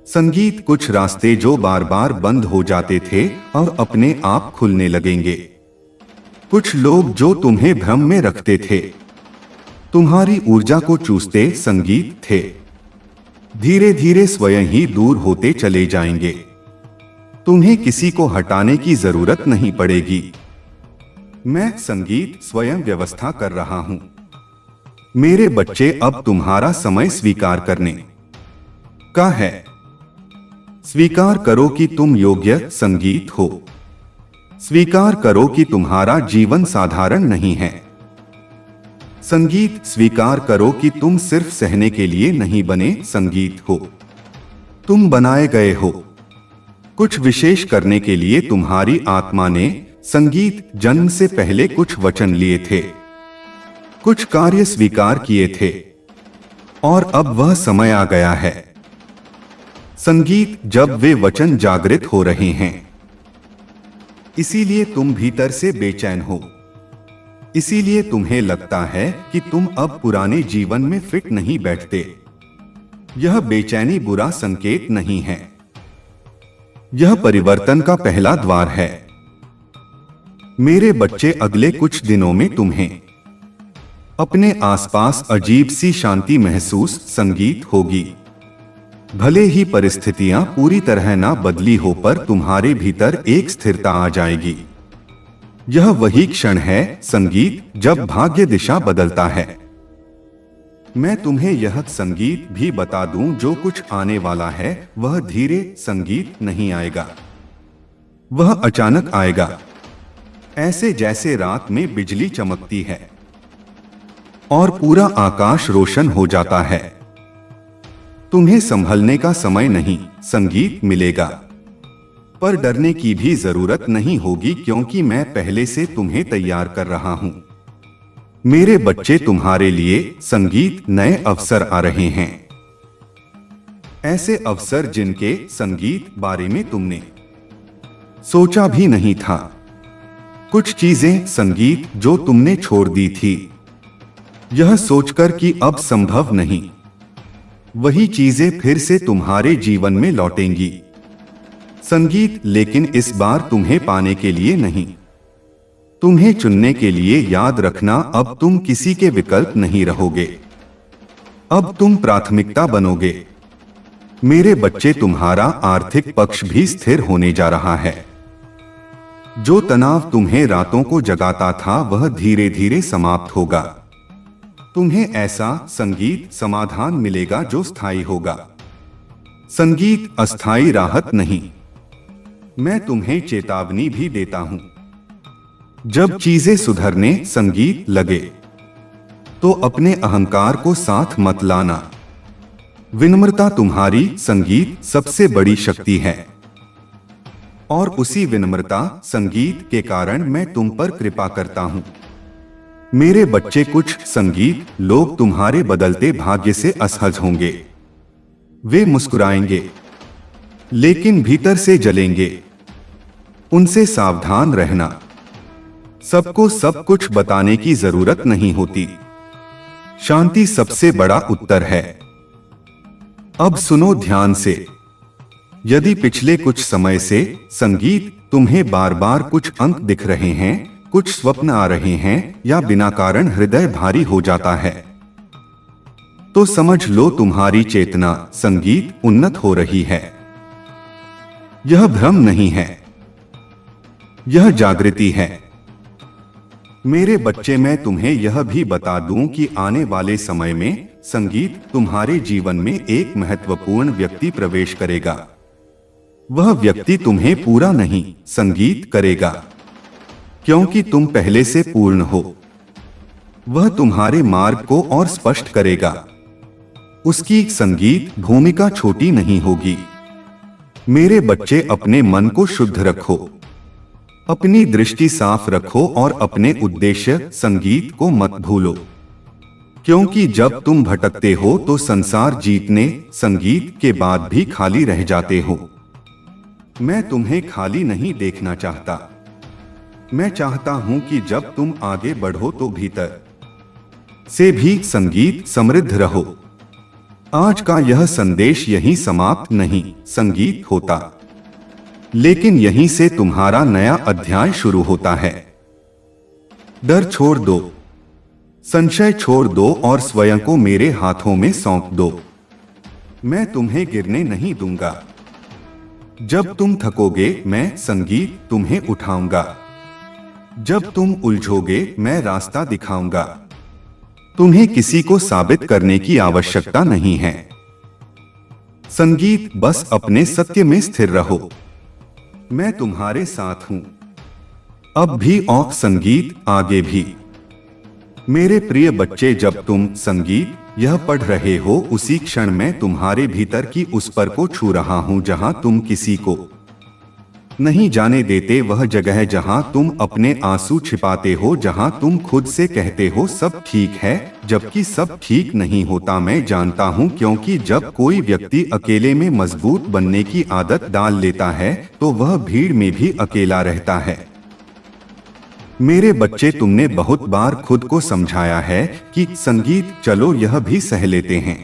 संगीत, कुछ रास्ते जो बार बार बंद हो जाते थे और अपने आप खुलने लगेंगे। कुछ लोग जो तुम्हें भ्रम में रखते थे, तुम्हारी ऊर्जा को चूसते संगीत थे, धीरे धीरे स्वयं ही दूर होते चले जाएंगे। तुम्हें किसी को हटाने की जरूरत नहीं पड़ेगी। मैं संगीत स्वयं व्यवस्था कर रहा हूं। मेरे बच्चे, अब तुम्हारा समय स्वीकार करने का है। स्वीकार करो कि तुम योग्य संगीत हो। स्वीकार करो कि तुम्हारा जीवन साधारण नहीं है। संगीत, स्वीकार करो कि तुम सिर्फ सहने के लिए नहीं बने संगीत हो, तुम बनाए गए हो कुछ विशेष करने के लिए। तुम्हारी आत्मा ने संगीत जन्म से पहले कुछ वचन लिए थे, कुछ कार्य स्वीकार किए थे, और अब वह समय आ गया है संगीत जब वे वचन जागृत हो रहे हैं। इसीलिए तुम भीतर से बेचैन हो। इसीलिए तुम्हें लगता है कि तुम अब पुराने जीवन में फिट नहीं बैठते। यह बेचैनी बुरा संकेत नहीं है, यह परिवर्तन का पहला द्वार है। मेरे बच्चे, अगले कुछ दिनों में तुम्हें अपने आसपास अजीब सी शांति महसूस संगीत होगी। भले ही परिस्थितियां पूरी तरह ना बदली हो, पर तुम्हारे भीतर एक स्थिरता आ जाएगी। यह वही क्षण है संगीत, जब भाग्य दिशा बदलता है। मैं तुम्हें यह संगीत भी बता दूं, जो कुछ आने वाला है वह धीरे संगीत नहीं आएगा, वह अचानक आएगा, ऐसे जैसे रात में बिजली चमकती है और पूरा आकाश रोशन हो जाता है। तुम्हें संभलने का समय नहीं, संगीत मिलेगा, पर डरने की भी जरूरत नहीं होगी, क्योंकि मैं पहले से तुम्हें तैयार कर रहा हूं। मेरे बच्चे, तुम्हारे लिए संगीत नए अवसर आ रहे हैं, ऐसे अवसर जिनके संगीत बारे में तुमने सोचा भी नहीं था। कुछ चीजें संगीत जो तुमने छोड़ दी थी, यह सोचकर कि अब संभव नहीं, वही चीजें फिर से तुम्हारे जीवन में लौटेंगी। संगीत, लेकिन इस बार तुम्हें पाने के लिए नहीं, तुम्हें चुनने के लिए। याद रखना, अब तुम किसी के विकल्प नहीं रहोगे, अब तुम प्राथमिकता बनोगे। मेरे बच्चे, तुम्हारा आर्थिक पक्ष भी स्थिर होने जा रहा है। जो तनाव तुम्हें रातों को जगाता था, वह धीरे धीरे समाप्त होगा। तुम्हें ऐसा संगीत समाधान मिलेगा जो स्थायी होगा। संगीत अस्थायी राहत नहीं। मैं तुम्हें चेतावनी भी देता हूं, जब चीजें सुधरने संगीत लगे तो अपने अहंकार को साथ मत लाना। विनम्रता तुम्हारी संगीत सबसे बड़ी शक्ति है, और उसी विनम्रता संगीत के कारण मैं तुम पर कृपा करता हूं। मेरे बच्चे, कुछ संगीत लोग तुम्हारे बदलते भाग्य से असहज होंगे। वे मुस्कुराएंगे, लेकिन भीतर से जलेंगे। उनसे सावधान रहना। सबको सब कुछ बताने की जरूरत नहीं होती। शांति सबसे बड़ा उत्तर है। अब सुनो ध्यान से। यदि पिछले कुछ समय से संगीत तुम्हें बार बार कुछ अंक दिख रहे हैं, कुछ स्वप्न आ रहे हैं, या बिना कारण हृदय भारी हो जाता है, तो समझ लो तुम्हारी चेतना संगीत उन्नत हो रही है। यह भ्रम नहीं है, यह जागृति है। मेरे बच्चे, मैं तुम्हें यह भी बता दूं कि आने वाले समय में संगीत तुम्हारे जीवन में एक महत्वपूर्ण व्यक्ति प्रवेश करेगा। वह व्यक्ति तुम्हें पूरा नहीं, संगीत करेगा, क्योंकि तुम पहले से पूर्ण हो। वह तुम्हारे मार्ग को और स्पष्ट करेगा। उसकी संगीत भूमिका छोटी नहीं होगी। मेरे बच्चे, अपने मन को शुद्ध रखो, अपनी दृष्टि साफ रखो, और अपने उद्देश्य संगीत को मत भूलो, क्योंकि जब तुम भटकते हो तो संसार जीतने संगीत के बाद भी खाली रह जाते हो। मैं तुम्हें खाली नहीं देखना चाहता। मैं चाहता हूं कि जब तुम आगे बढ़ो तो भीतर से भी संगीत समृद्ध रहो। आज का यह संदेश यहीं समाप्त नहीं संगीत होता, लेकिन यहीं से तुम्हारा नया अध्याय शुरू होता है। डर छोड़ दो, संशय छोड़ दो, और स्वयं को मेरे हाथों में सौंप दो। मैं तुम्हें गिरने नहीं दूंगा। जब तुम थकोगे, मैं संगीत तुम्हें उठाऊंगा। जब तुम उलझोगे, मैं रास्ता दिखाऊंगा। तुम्हें किसी को साबित करने की आवश्यकता नहीं है। संगीत, बस अपने सत्य में स्थिर रहो। मैं तुम्हारे साथ हूं, अब भी और संगीत आगे भी। मेरे प्रिय बच्चे, जब तुम संगीत यह पढ़ रहे हो, उसी क्षण मैं तुम्हारे भीतर की उस पर को छू रहा हूं जहां तुम किसी को नहीं जाने देते, वह जगह जहां तुम अपने आंसू छिपाते हो, जहां तुम खुद से कहते हो सब ठीक है, जबकि सब ठीक नहीं होता। मैं जानता हूं, क्योंकि जब कोई व्यक्ति अकेले में मजबूत बनने की आदत डाल लेता है तो वह भीड़ में भी अकेला रहता है। मेरे बच्चे, तुमने बहुत बार खुद को समझाया है कि संगीत, चलो यह भी सह लेते हैं,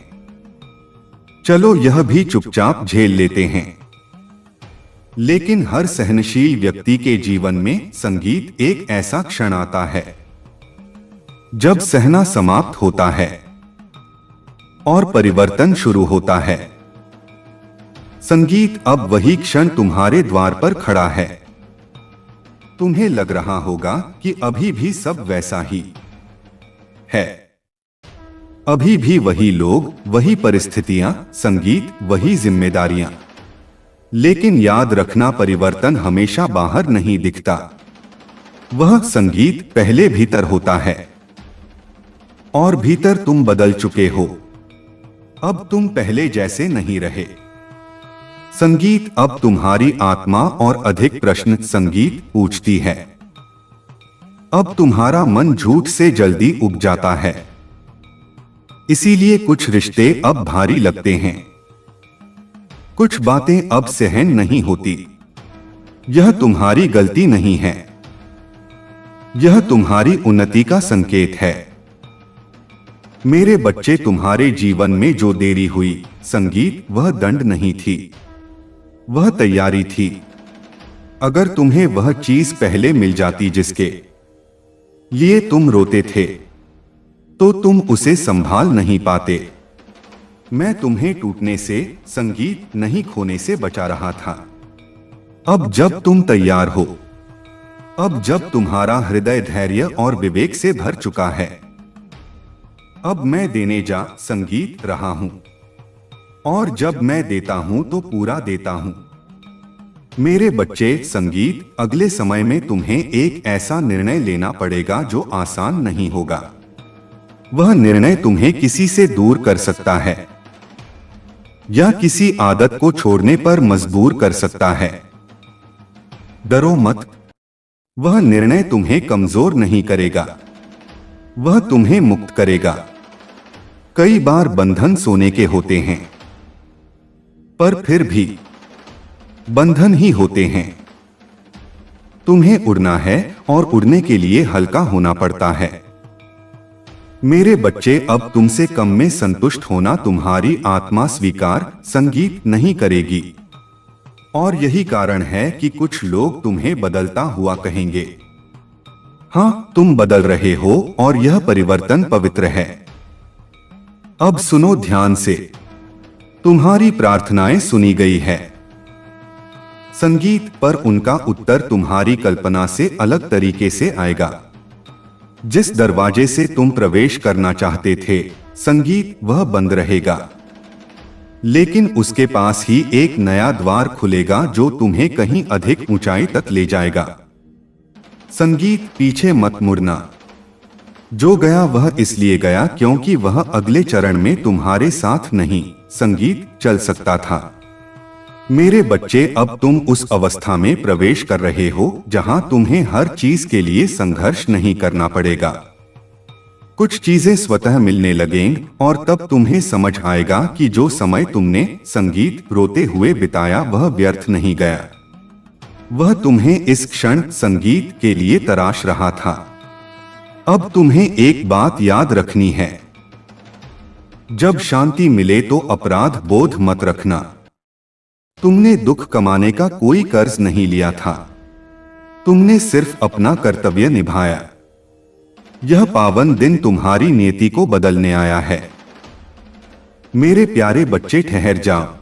चलो यह भी चुपचाप झेल लेते हैं। लेकिन हर सहनशील व्यक्ति के जीवन में संगीत एक ऐसा क्षण आता है जब सहना समाप्त होता है और परिवर्तन शुरू होता है। संगीत अब वही क्षण तुम्हारे द्वार पर खड़ा है। तुम्हें लग रहा होगा कि अभी भी सब वैसा ही है, अभी भी वही लोग, वही परिस्थितियां, संगीत, वही जिम्मेदारियां। लेकिन याद रखना, परिवर्तन हमेशा बाहर नहीं दिखता। वह संगीत पहले भीतर होता है, और भीतर तुम बदल चुके हो। अब तुम पहले जैसे नहीं रहे। संगीत अब तुम्हारी आत्मा और अधिक प्रश्न संगीत पूछती है। अब तुम्हारा मन झूठ से जल्दी उब जाता है, इसीलिए कुछ रिश्ते अब भारी लगते हैं, कुछ बातें अब सहन नहीं होती। यह तुम्हारी गलती नहीं है, यह तुम्हारी उन्नति का संकेत है। मेरे बच्चे, तुम्हारे जीवन में जो देरी हुई, संगीत, वह दंड नहीं थी, वह तैयारी थी। अगर तुम्हें वह चीज पहले मिल जाती जिसके लिए तुम रोते थे, तो तुम उसे संभाल नहीं पाते। मैं तुम्हें टूटने से, संगीत, नहीं खोने से बचा रहा था। अब जब तुम तैयार हो, अब जब तुम्हारा हृदय धैर्य और विवेक से भर चुका है, अब मैं देने जा, संगीत, रहा हूं। और जब मैं देता हूं तो पूरा देता हूं। मेरे बच्चे, संगीत, अगले समय में तुम्हें एक ऐसा निर्णय लेना पड़ेगा जो आसान नहीं होगा। वह निर्णय तुम्हें किसी से दूर कर सकता है, या किसी आदत को छोड़ने पर मजबूर कर सकता है। डरो मत, वह निर्णय तुम्हें कमजोर नहीं करेगा, वह तुम्हें मुक्त करेगा। कई बार बंधन सोने के होते हैं, पर फिर भी बंधन ही होते हैं। तुम्हें उड़ना है, और उड़ने के लिए हल्का होना पड़ता है। मेरे बच्चे, अब तुमसे कम में संतुष्ट होना तुम्हारी आत्मा स्वीकार, संगीत, नहीं करेगी। और यही कारण है कि कुछ लोग तुम्हें बदलता हुआ कहेंगे। हां, तुम बदल रहे हो, और यह परिवर्तन पवित्र है। अब सुनो ध्यान से, तुम्हारी प्रार्थनाएं सुनी गई है, संगीत, पर उनका उत्तर तुम्हारी कल्पना से अलग तरीके से आएगा। जिस दरवाजे से तुम प्रवेश करना चाहते थे, संगीत, वह बंद रहेगा, लेकिन उसके पास ही एक नया द्वार खुलेगा जो तुम्हें कहीं अधिक ऊंचाई तक ले जाएगा। संगीत, पीछे मत मुड़ना। जो गया वह इसलिए गया क्योंकि वह अगले चरण में तुम्हारे साथ नहीं, संगीत, चल सकता था। मेरे बच्चे, अब तुम उस अवस्था में प्रवेश कर रहे हो जहां तुम्हें हर चीज के लिए संघर्ष नहीं करना पड़ेगा। कुछ चीजें स्वतः मिलने लगेंगी, और तब तुम्हें समझ आएगा कि जो समय तुमने, संगीत, रोते हुए बिताया वह व्यर्थ नहीं गया। वह तुम्हें इस क्षण, संगीत, के लिए तराश रहा था। अब तुम्हें एक बात याद रखनी है, जब शांति मिले तो अपराध बोध मत रखना। तुमने दुख कमाने का कोई कर्ज नहीं लिया था, तुमने सिर्फ अपना कर्तव्य निभाया। यह पावन दिन तुम्हारी नियति को बदलने आया है। मेरे प्यारे बच्चे, ठहर जाओ।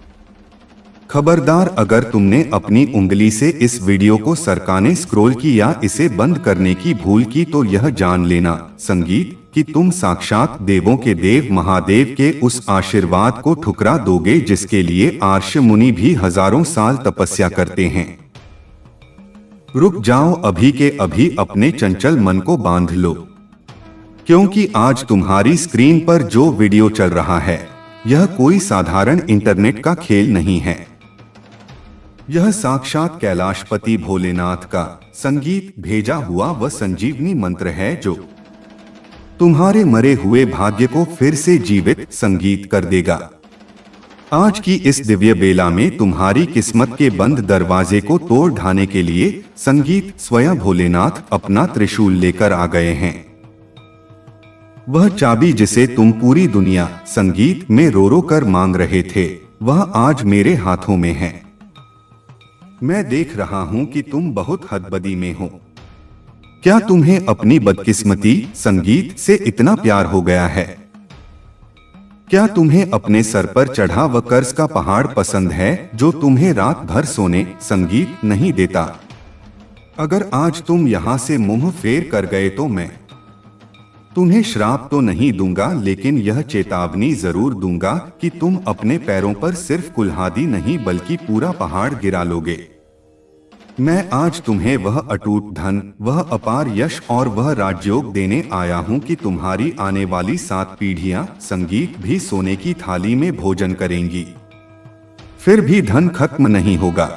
खबरदार, अगर तुमने अपनी उंगली से इस वीडियो को सरकाने स्क्रॉल की या इसे बंद करने की भूल की, तो यह जान लेना, संगीत, कि तुम साक्षात देवों के देव महादेव के उस आशीर्वाद को ठुकरा दोगे जिसके लिए आर्ष मुनि भी हजारों साल तपस्या करते हैं। रुक जाओ, अभी के अभी अपने चंचल मन को बांध लो, क्योंकि आज तुम्हारी स्क्रीन पर जो वीडियो चल रहा है, यह कोई साधारण इंटरनेट का खेल नहीं है। यह साक्षात कैलाशपति भोलेनाथ का, संगीत, भेजा हुआ वह संजीवनी मंत्र है जो तुम्हारे मरे हुए भाग्य को फिर से जीवित, संगीत, कर देगा। आज की इस दिव्य बेला में तुम्हारी किस्मत के बंद दरवाजे को तोड़ ढाने के लिए संगीत, स्वयं भोलेनाथ अपना त्रिशूल लेकर आ गए हैं। वह चाबी जिसे तुम पूरी दुनिया, संगीत, में रो रो कर मांग रहे थे, वह आज मेरे हाथों में है। मैं देख रहा हूं कि तुम बहुत हदबदी में हो। क्या तुम्हें अपनी बदकिस्मती, संगीत, से इतना प्यार हो गया है क्या तुम्हें अपने सर पर चढ़ा वह कर्ज का पहाड़ पसंद है जो तुम्हें रात भर सोने संगीत नहीं देता? अगर आज तुम यहाँ से मुंह फेर कर गए तो मैं तुम्हें श्राप तो नहीं दूंगा, लेकिन यह चेतावनी जरूर दूंगा कि तुम अपने पैरों पर सिर्फ कुल्हाड़ी नहीं बल्कि पूरा पहाड़ गिरा लोगे। मैं आज तुम्हें वह अटूट धन, वह अपार यश और वह राजयोग देने आया हूं कि तुम्हारी आने वाली 7 पीढ़ियां संगीत भी सोने की थाली में भोजन करेंगी, फिर भी धन खत्म नहीं होगा।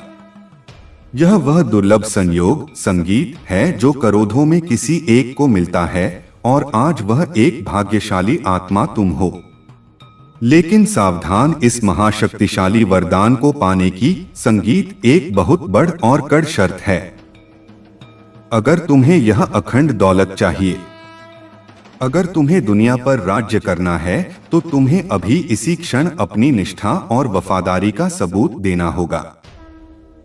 यह वह दुर्लभ संयोग संगीत है जो करोड़ों में किसी एक को मिलता है, और आज वह एक भाग्यशाली आत्मा तुम हो। लेकिन सावधान, इस महाशक्तिशाली वरदान को पाने की संगीत एक बहुत बड़ और कड़ शर्त है। अगर तुम्हें यह अखंड दौलत चाहिए, अगर तुम्हें दुनिया पर राज्य करना है, तो तुम्हें अभी इसी क्षण अपनी निष्ठा और वफादारी का सबूत देना होगा।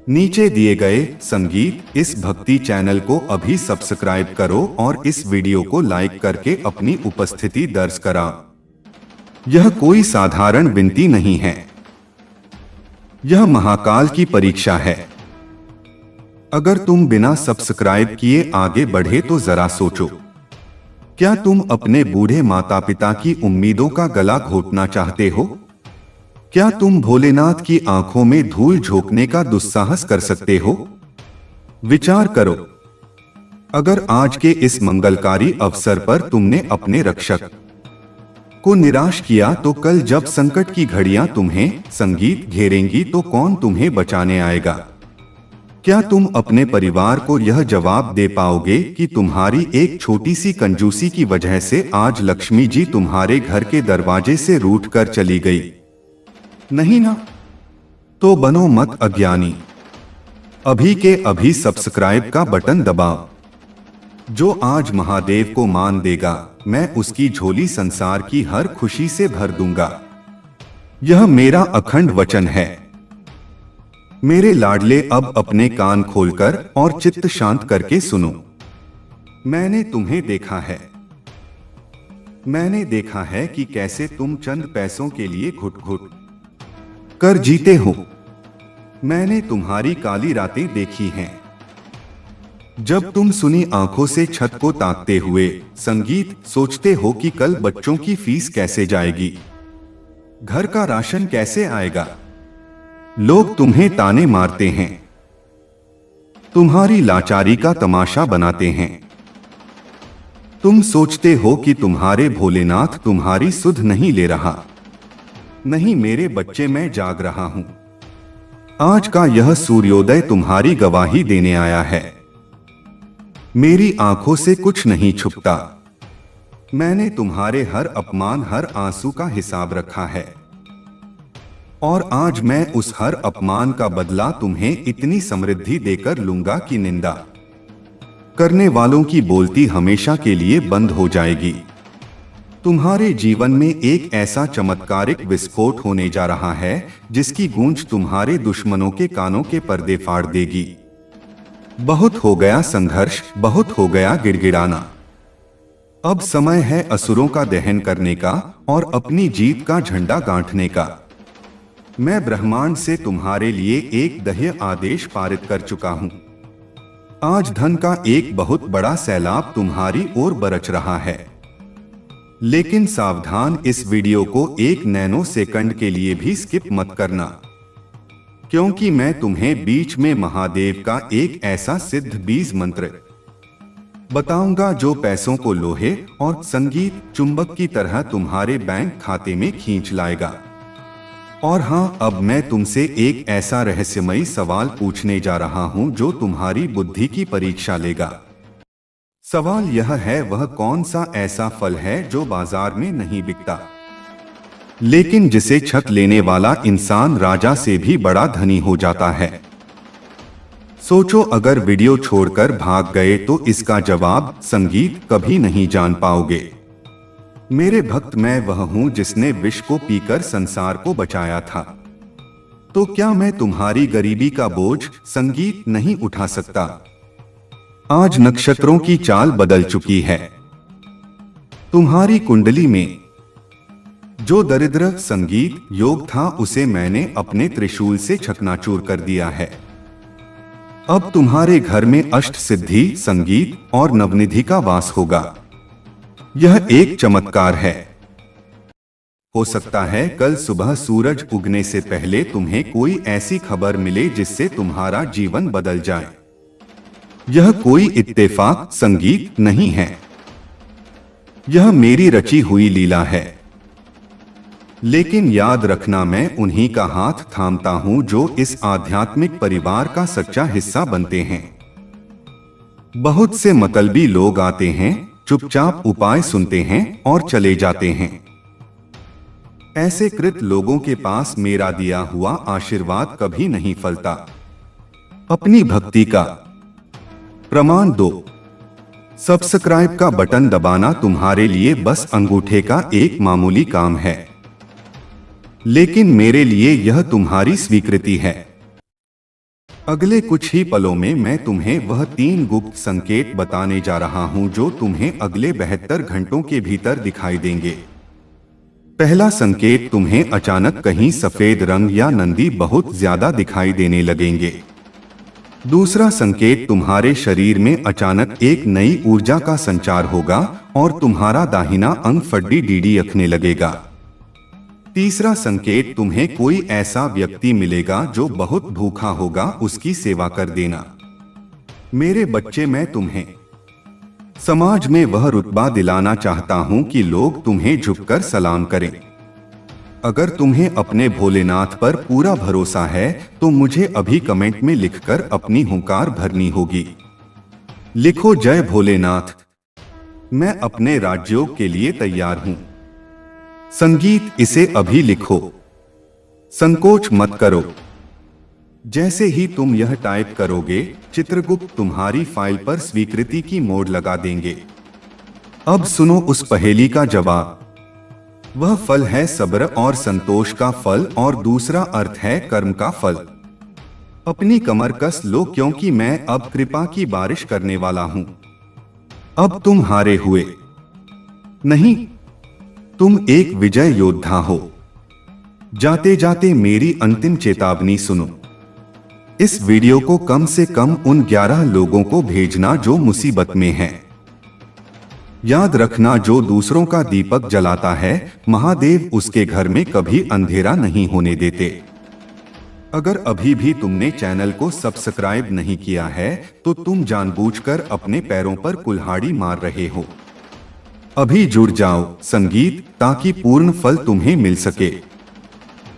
नीचे दिए गए संगीत इस भक्ति चैनल को अभी सब्सक्राइब करो और इस वीडियो को लाइक करके अपनी उपस्थिति दर्ज करा। यह कोई साधारण विनती नहीं है, यह महाकाल की परीक्षा है। अगर तुम बिना सब्सक्राइब किए आगे बढ़े तो जरा सोचो, क्या तुम अपने बूढ़े माता पिता की उम्मीदों का गला घोटना चाहते हो? क्या तुम भोलेनाथ की आंखों में धूल झोंकने का दुस्साहस कर सकते हो? विचार करो, अगर आज के इस मंगलकारी अवसर पर तुमने अपने रक्षक को निराश किया, तो कल जब संकट की घड़ियां तुम्हें संगीत घेरेंगी तो कौन तुम्हें बचाने आएगा? क्या तुम अपने परिवार को यह जवाब दे पाओगे कि तुम्हारी एक छोटी सी कंजूसी की वजह से आज लक्ष्मी जी तुम्हारे घर के दरवाजे से रूठ कर चली गई? नहीं ना? तो बनो मत अज्ञानी, अभी के अभी सब्सक्राइब का बटन दबाओ। जो आज महादेव को मान देगा, मैं उसकी झोली संसार की हर खुशी से भर दूंगा। यह मेरा अखंड वचन है। मेरे लाडले, अब अपने कान खोलकर और चित्त शांत करके सुनो। मैंने तुम्हें देखा है, मैंने देखा है कि कैसे तुम चंद पैसों के लिए घुट घुट कर जीते हो। मैंने तुम्हारी काली रातें देखी हैं, जब तुम सुनी आंखों से छत को ताकते हुए संगीत सोचते हो कि कल बच्चों की फीस कैसे जाएगी, घर का राशन कैसे आएगा। लोग तुम्हें ताने मारते हैं, तुम्हारी लाचारी का तमाशा बनाते हैं। तुम सोचते हो कि तुम्हारे भोलेनाथ तुम्हारी सुध नहीं ले रहा। नहीं मेरे बच्चे, मैं जाग रहा हूं। आज का यह सूर्योदय तुम्हारी गवाही देने आया है। मेरी आंखों से कुछ नहीं छुपता। मैंने तुम्हारे हर अपमान, हर आंसू का हिसाब रखा है, और आज मैं उस हर अपमान का बदला तुम्हें इतनी समृद्धि देकर लूंगा कि निंदा करने वालों की बोलती हमेशा के लिए बंद हो जाएगी। तुम्हारे जीवन में एक ऐसा चमत्कारिक विस्फोट होने जा रहा है जिसकी गूंज तुम्हारे दुश्मनों के कानों के पर्दे फाड़ देगी। बहुत हो गया संघर्ष, बहुत हो गया गिड़गिड़ाना। अब समय है असुरों का दहन करने का और अपनी जीत का झंडा गांठने का। मैं ब्रह्मांड से तुम्हारे लिए एक दह्य आदेश पारित कर चुका हूं। आज धन का एक बहुत बड़ा सैलाब तुम्हारी ओर बरच रहा है। लेकिन सावधान, इस वीडियो को 1 नैनो सेकंड के लिए भी स्किप मत करना, क्योंकि मैं तुम्हें बीच में महादेव का एक ऐसा सिद्ध बीज मंत्र बताऊंगा जो पैसों को लोहे और संगीत चुंबक की तरह तुम्हारे बैंक खाते में खींच लाएगा। और हाँ, अब मैं तुमसे एक ऐसा रहस्यमयी सवाल पूछने जा रहा हूं जो तुम्हारी बुद्धि की परीक्षा लेगा। सवाल यह है, वह कौन सा ऐसा फल है जो बाजार में नहीं बिकता, लेकिन जिसे छक लेने वाला इंसान राजा से भी बड़ा धनी हो जाता है? सोचो, अगर वीडियो छोड़कर भाग गए तो इसका जवाब संगीत कभी नहीं जान पाओगे। मेरे भक्त, मैं वह हूं जिसने विष को पीकर संसार को बचाया था। तो क्या मैं तुम्हारी गरीबी का बोझ संगीत नहीं उठा सकता? आज नक्षत्रों की चाल बदल चुकी है। तुम्हारी कुंडली में जो दरिद्र संगीत योग था उसे मैंने अपने त्रिशूल से चकनाचूर कर दिया है। अब तुम्हारे घर में अष्ट सिद्धि संगीत और नवनिधि का वास होगा। यह एक चमत्कार है। हो सकता है कल सुबह सूरज उगने से पहले तुम्हें कोई ऐसी खबर मिले जिससे तुम्हारा जीवन बदल जाए। यह कोई इत्तेफाक संगीत नहीं है, यह मेरी रची हुई लीला है। लेकिन याद रखना, मैं उन्हीं का हाथ थामता हूं जो इस आध्यात्मिक परिवार का सच्चा हिस्सा बनते हैं। बहुत से मतलबी लोग आते हैं, चुपचाप उपाय सुनते हैं और चले जाते हैं। ऐसे कृत लोगों के पास मेरा दिया हुआ आशीर्वाद कभी नहीं फलता। अपनी भक्ति का प्रमाण दो। सब्सक्राइब का बटन दबाना तुम्हारे लिए बस अंगूठे का एक मामूली काम है, लेकिन मेरे लिए यह तुम्हारी स्वीकृति है। अगले कुछ ही पलों में मैं तुम्हें वह 3 गुप्त संकेत बताने जा रहा हूं जो तुम्हें अगले 72 घंटों के भीतर दिखाई देंगे। पहला संकेत, तुम्हें अचानक कहीं सफेद रंग या नंदी बहुत ज्यादा दिखाई देने लगेंगे। दूसरा संकेत, तुम्हारे शरीर में अचानक एक नई ऊर्जा का संचार होगा और तुम्हारा दाहिना अंग फड्डी डीडी रखने लगेगा। तीसरा संकेत, तुम्हें कोई ऐसा व्यक्ति मिलेगा जो बहुत भूखा होगा, उसकी सेवा कर देना। मेरे बच्चे, मैं तुम्हें समाज में वह रुतबा दिलाना चाहता हूं कि लोग तुम्हें झुककर सलाम करें। अगर तुम्हें अपने भोलेनाथ पर पूरा भरोसा है तो मुझे अभी कमेंट में लिखकर अपनी हुंकार भरनी होगी। लिखो, जय भोलेनाथ, मैं अपने राजयोग के लिए तैयार हूं। संगीत, इसे अभी लिखो, संकोच मत करो। जैसे ही तुम यह टाइप करोगे, चित्रगुप्त तुम्हारी फाइल पर स्वीकृति की मोड़ लगा देंगे। अब सुनो उस पहेली का जवाब। वह फल है सब्र और संतोष का फल और दूसरा अर्थ है कर्म का फल। अपनी कमर कस लो क्योंकि मैं अब कृपा की बारिश करने वाला हूं। अब तुम हारे हुए नहीं, तुम एक विजय योद्धा हो। जाते जाते मेरी अंतिम चेतावनी सुनो। इस वीडियो को कम से कम उन 11 लोगों को भेजना जो मुसीबत में हैं। याद रखना, जो दूसरों का दीपक जलाता है, महादेव उसके घर में कभी अंधेरा नहीं होने देते। अगर अभी भी तुमने चैनल को सब्सक्राइब नहीं किया है तो तुम जानबूझकर अपने पैरों पर कुल्हाड़ी मार रहे हो। अभी जुड़ जाओ संगीत, ताकि पूर्ण फल तुम्हें मिल सके।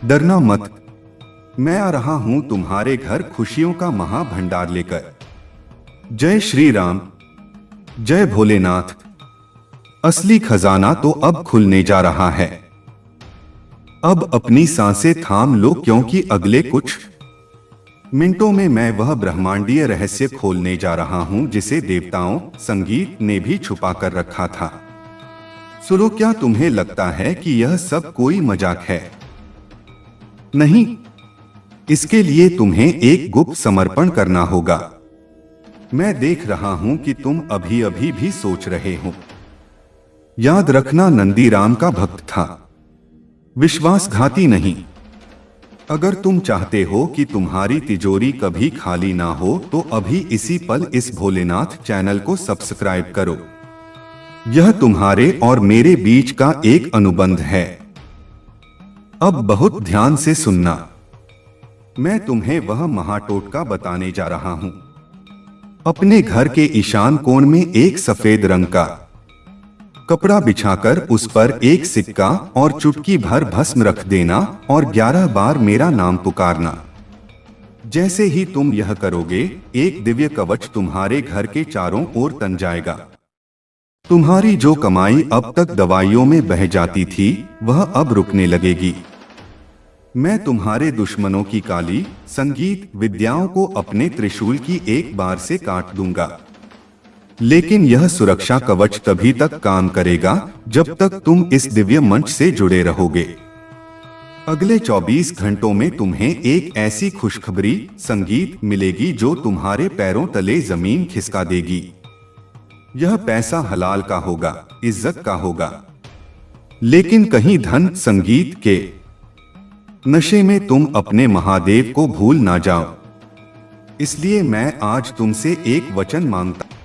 डरना मत, मैं आ रहा हूं तुम्हारे घर खुशियों का महाभंडार लेकर। जय श्री राम, जय भोलेनाथ। असली खजाना तो अब खुलने जा रहा है। अब अपनी सांसें थाम लो क्योंकि अगले कुछ मिनटों में मैं वह ब्रह्मांडीय रहस्य खोलने जा रहा हूं जिसे देवताओं संगीत ने भी छुपा कर रखा था। सुनो, क्या तुम्हें लगता है कि यह सब कोई मजाक है? नहीं, इसके लिए तुम्हें एक गुप्त समर्पण करना होगा। मैं देख रहा हूं कि तुम अभी अभी भी सोच रहे हो। याद रखना, नंदीराम का भक्त था, विश्वासघाती नहीं। अगर तुम चाहते हो कि तुम्हारी तिजोरी कभी खाली ना हो तो अभी इसी पल इस भोलेनाथ चैनल को सब्सक्राइब करो। यह तुम्हारे और मेरे बीच का एक अनुबंध है। अब बहुत ध्यान से सुनना, मैं तुम्हें वह महाटोटका बताने जा रहा हूं। अपने घर के ईशान कोण में एक सफेद रंग का कपड़ा बिछाकर उस पर एक सिक्का और चुटकी भर भस्म रख देना और 11 बार मेरा नाम पुकारना। जैसे ही तुम यह करोगे, एक दिव्य कवच तुम्हारे घर के चारों ओर तन जाएगा। तुम्हारी जो कमाई अब तक दवाइयों में बह जाती थी, वह अब रुकने लगेगी। मैं तुम्हारे दुश्मनों की काली संगीत विद्याओं को अपने त्रिशूल की एक बार से काट दूंगा। लेकिन यह सुरक्षा कवच तभी तक काम करेगा जब तक तुम इस दिव्य मंच से जुड़े रहोगे। अगले 24 घंटों में तुम्हें एक ऐसी खुशखबरी संगीत मिलेगी जो तुम्हारे पैरों तले जमीन खिसका देगी। यह पैसा हलाल का होगा, इज्जत का होगा। लेकिन कहीं धन संगीत के नशे में तुम अपने महादेव को भूल ना जाओ। इसलिए मैं आज तुमसे एक वचन मांगता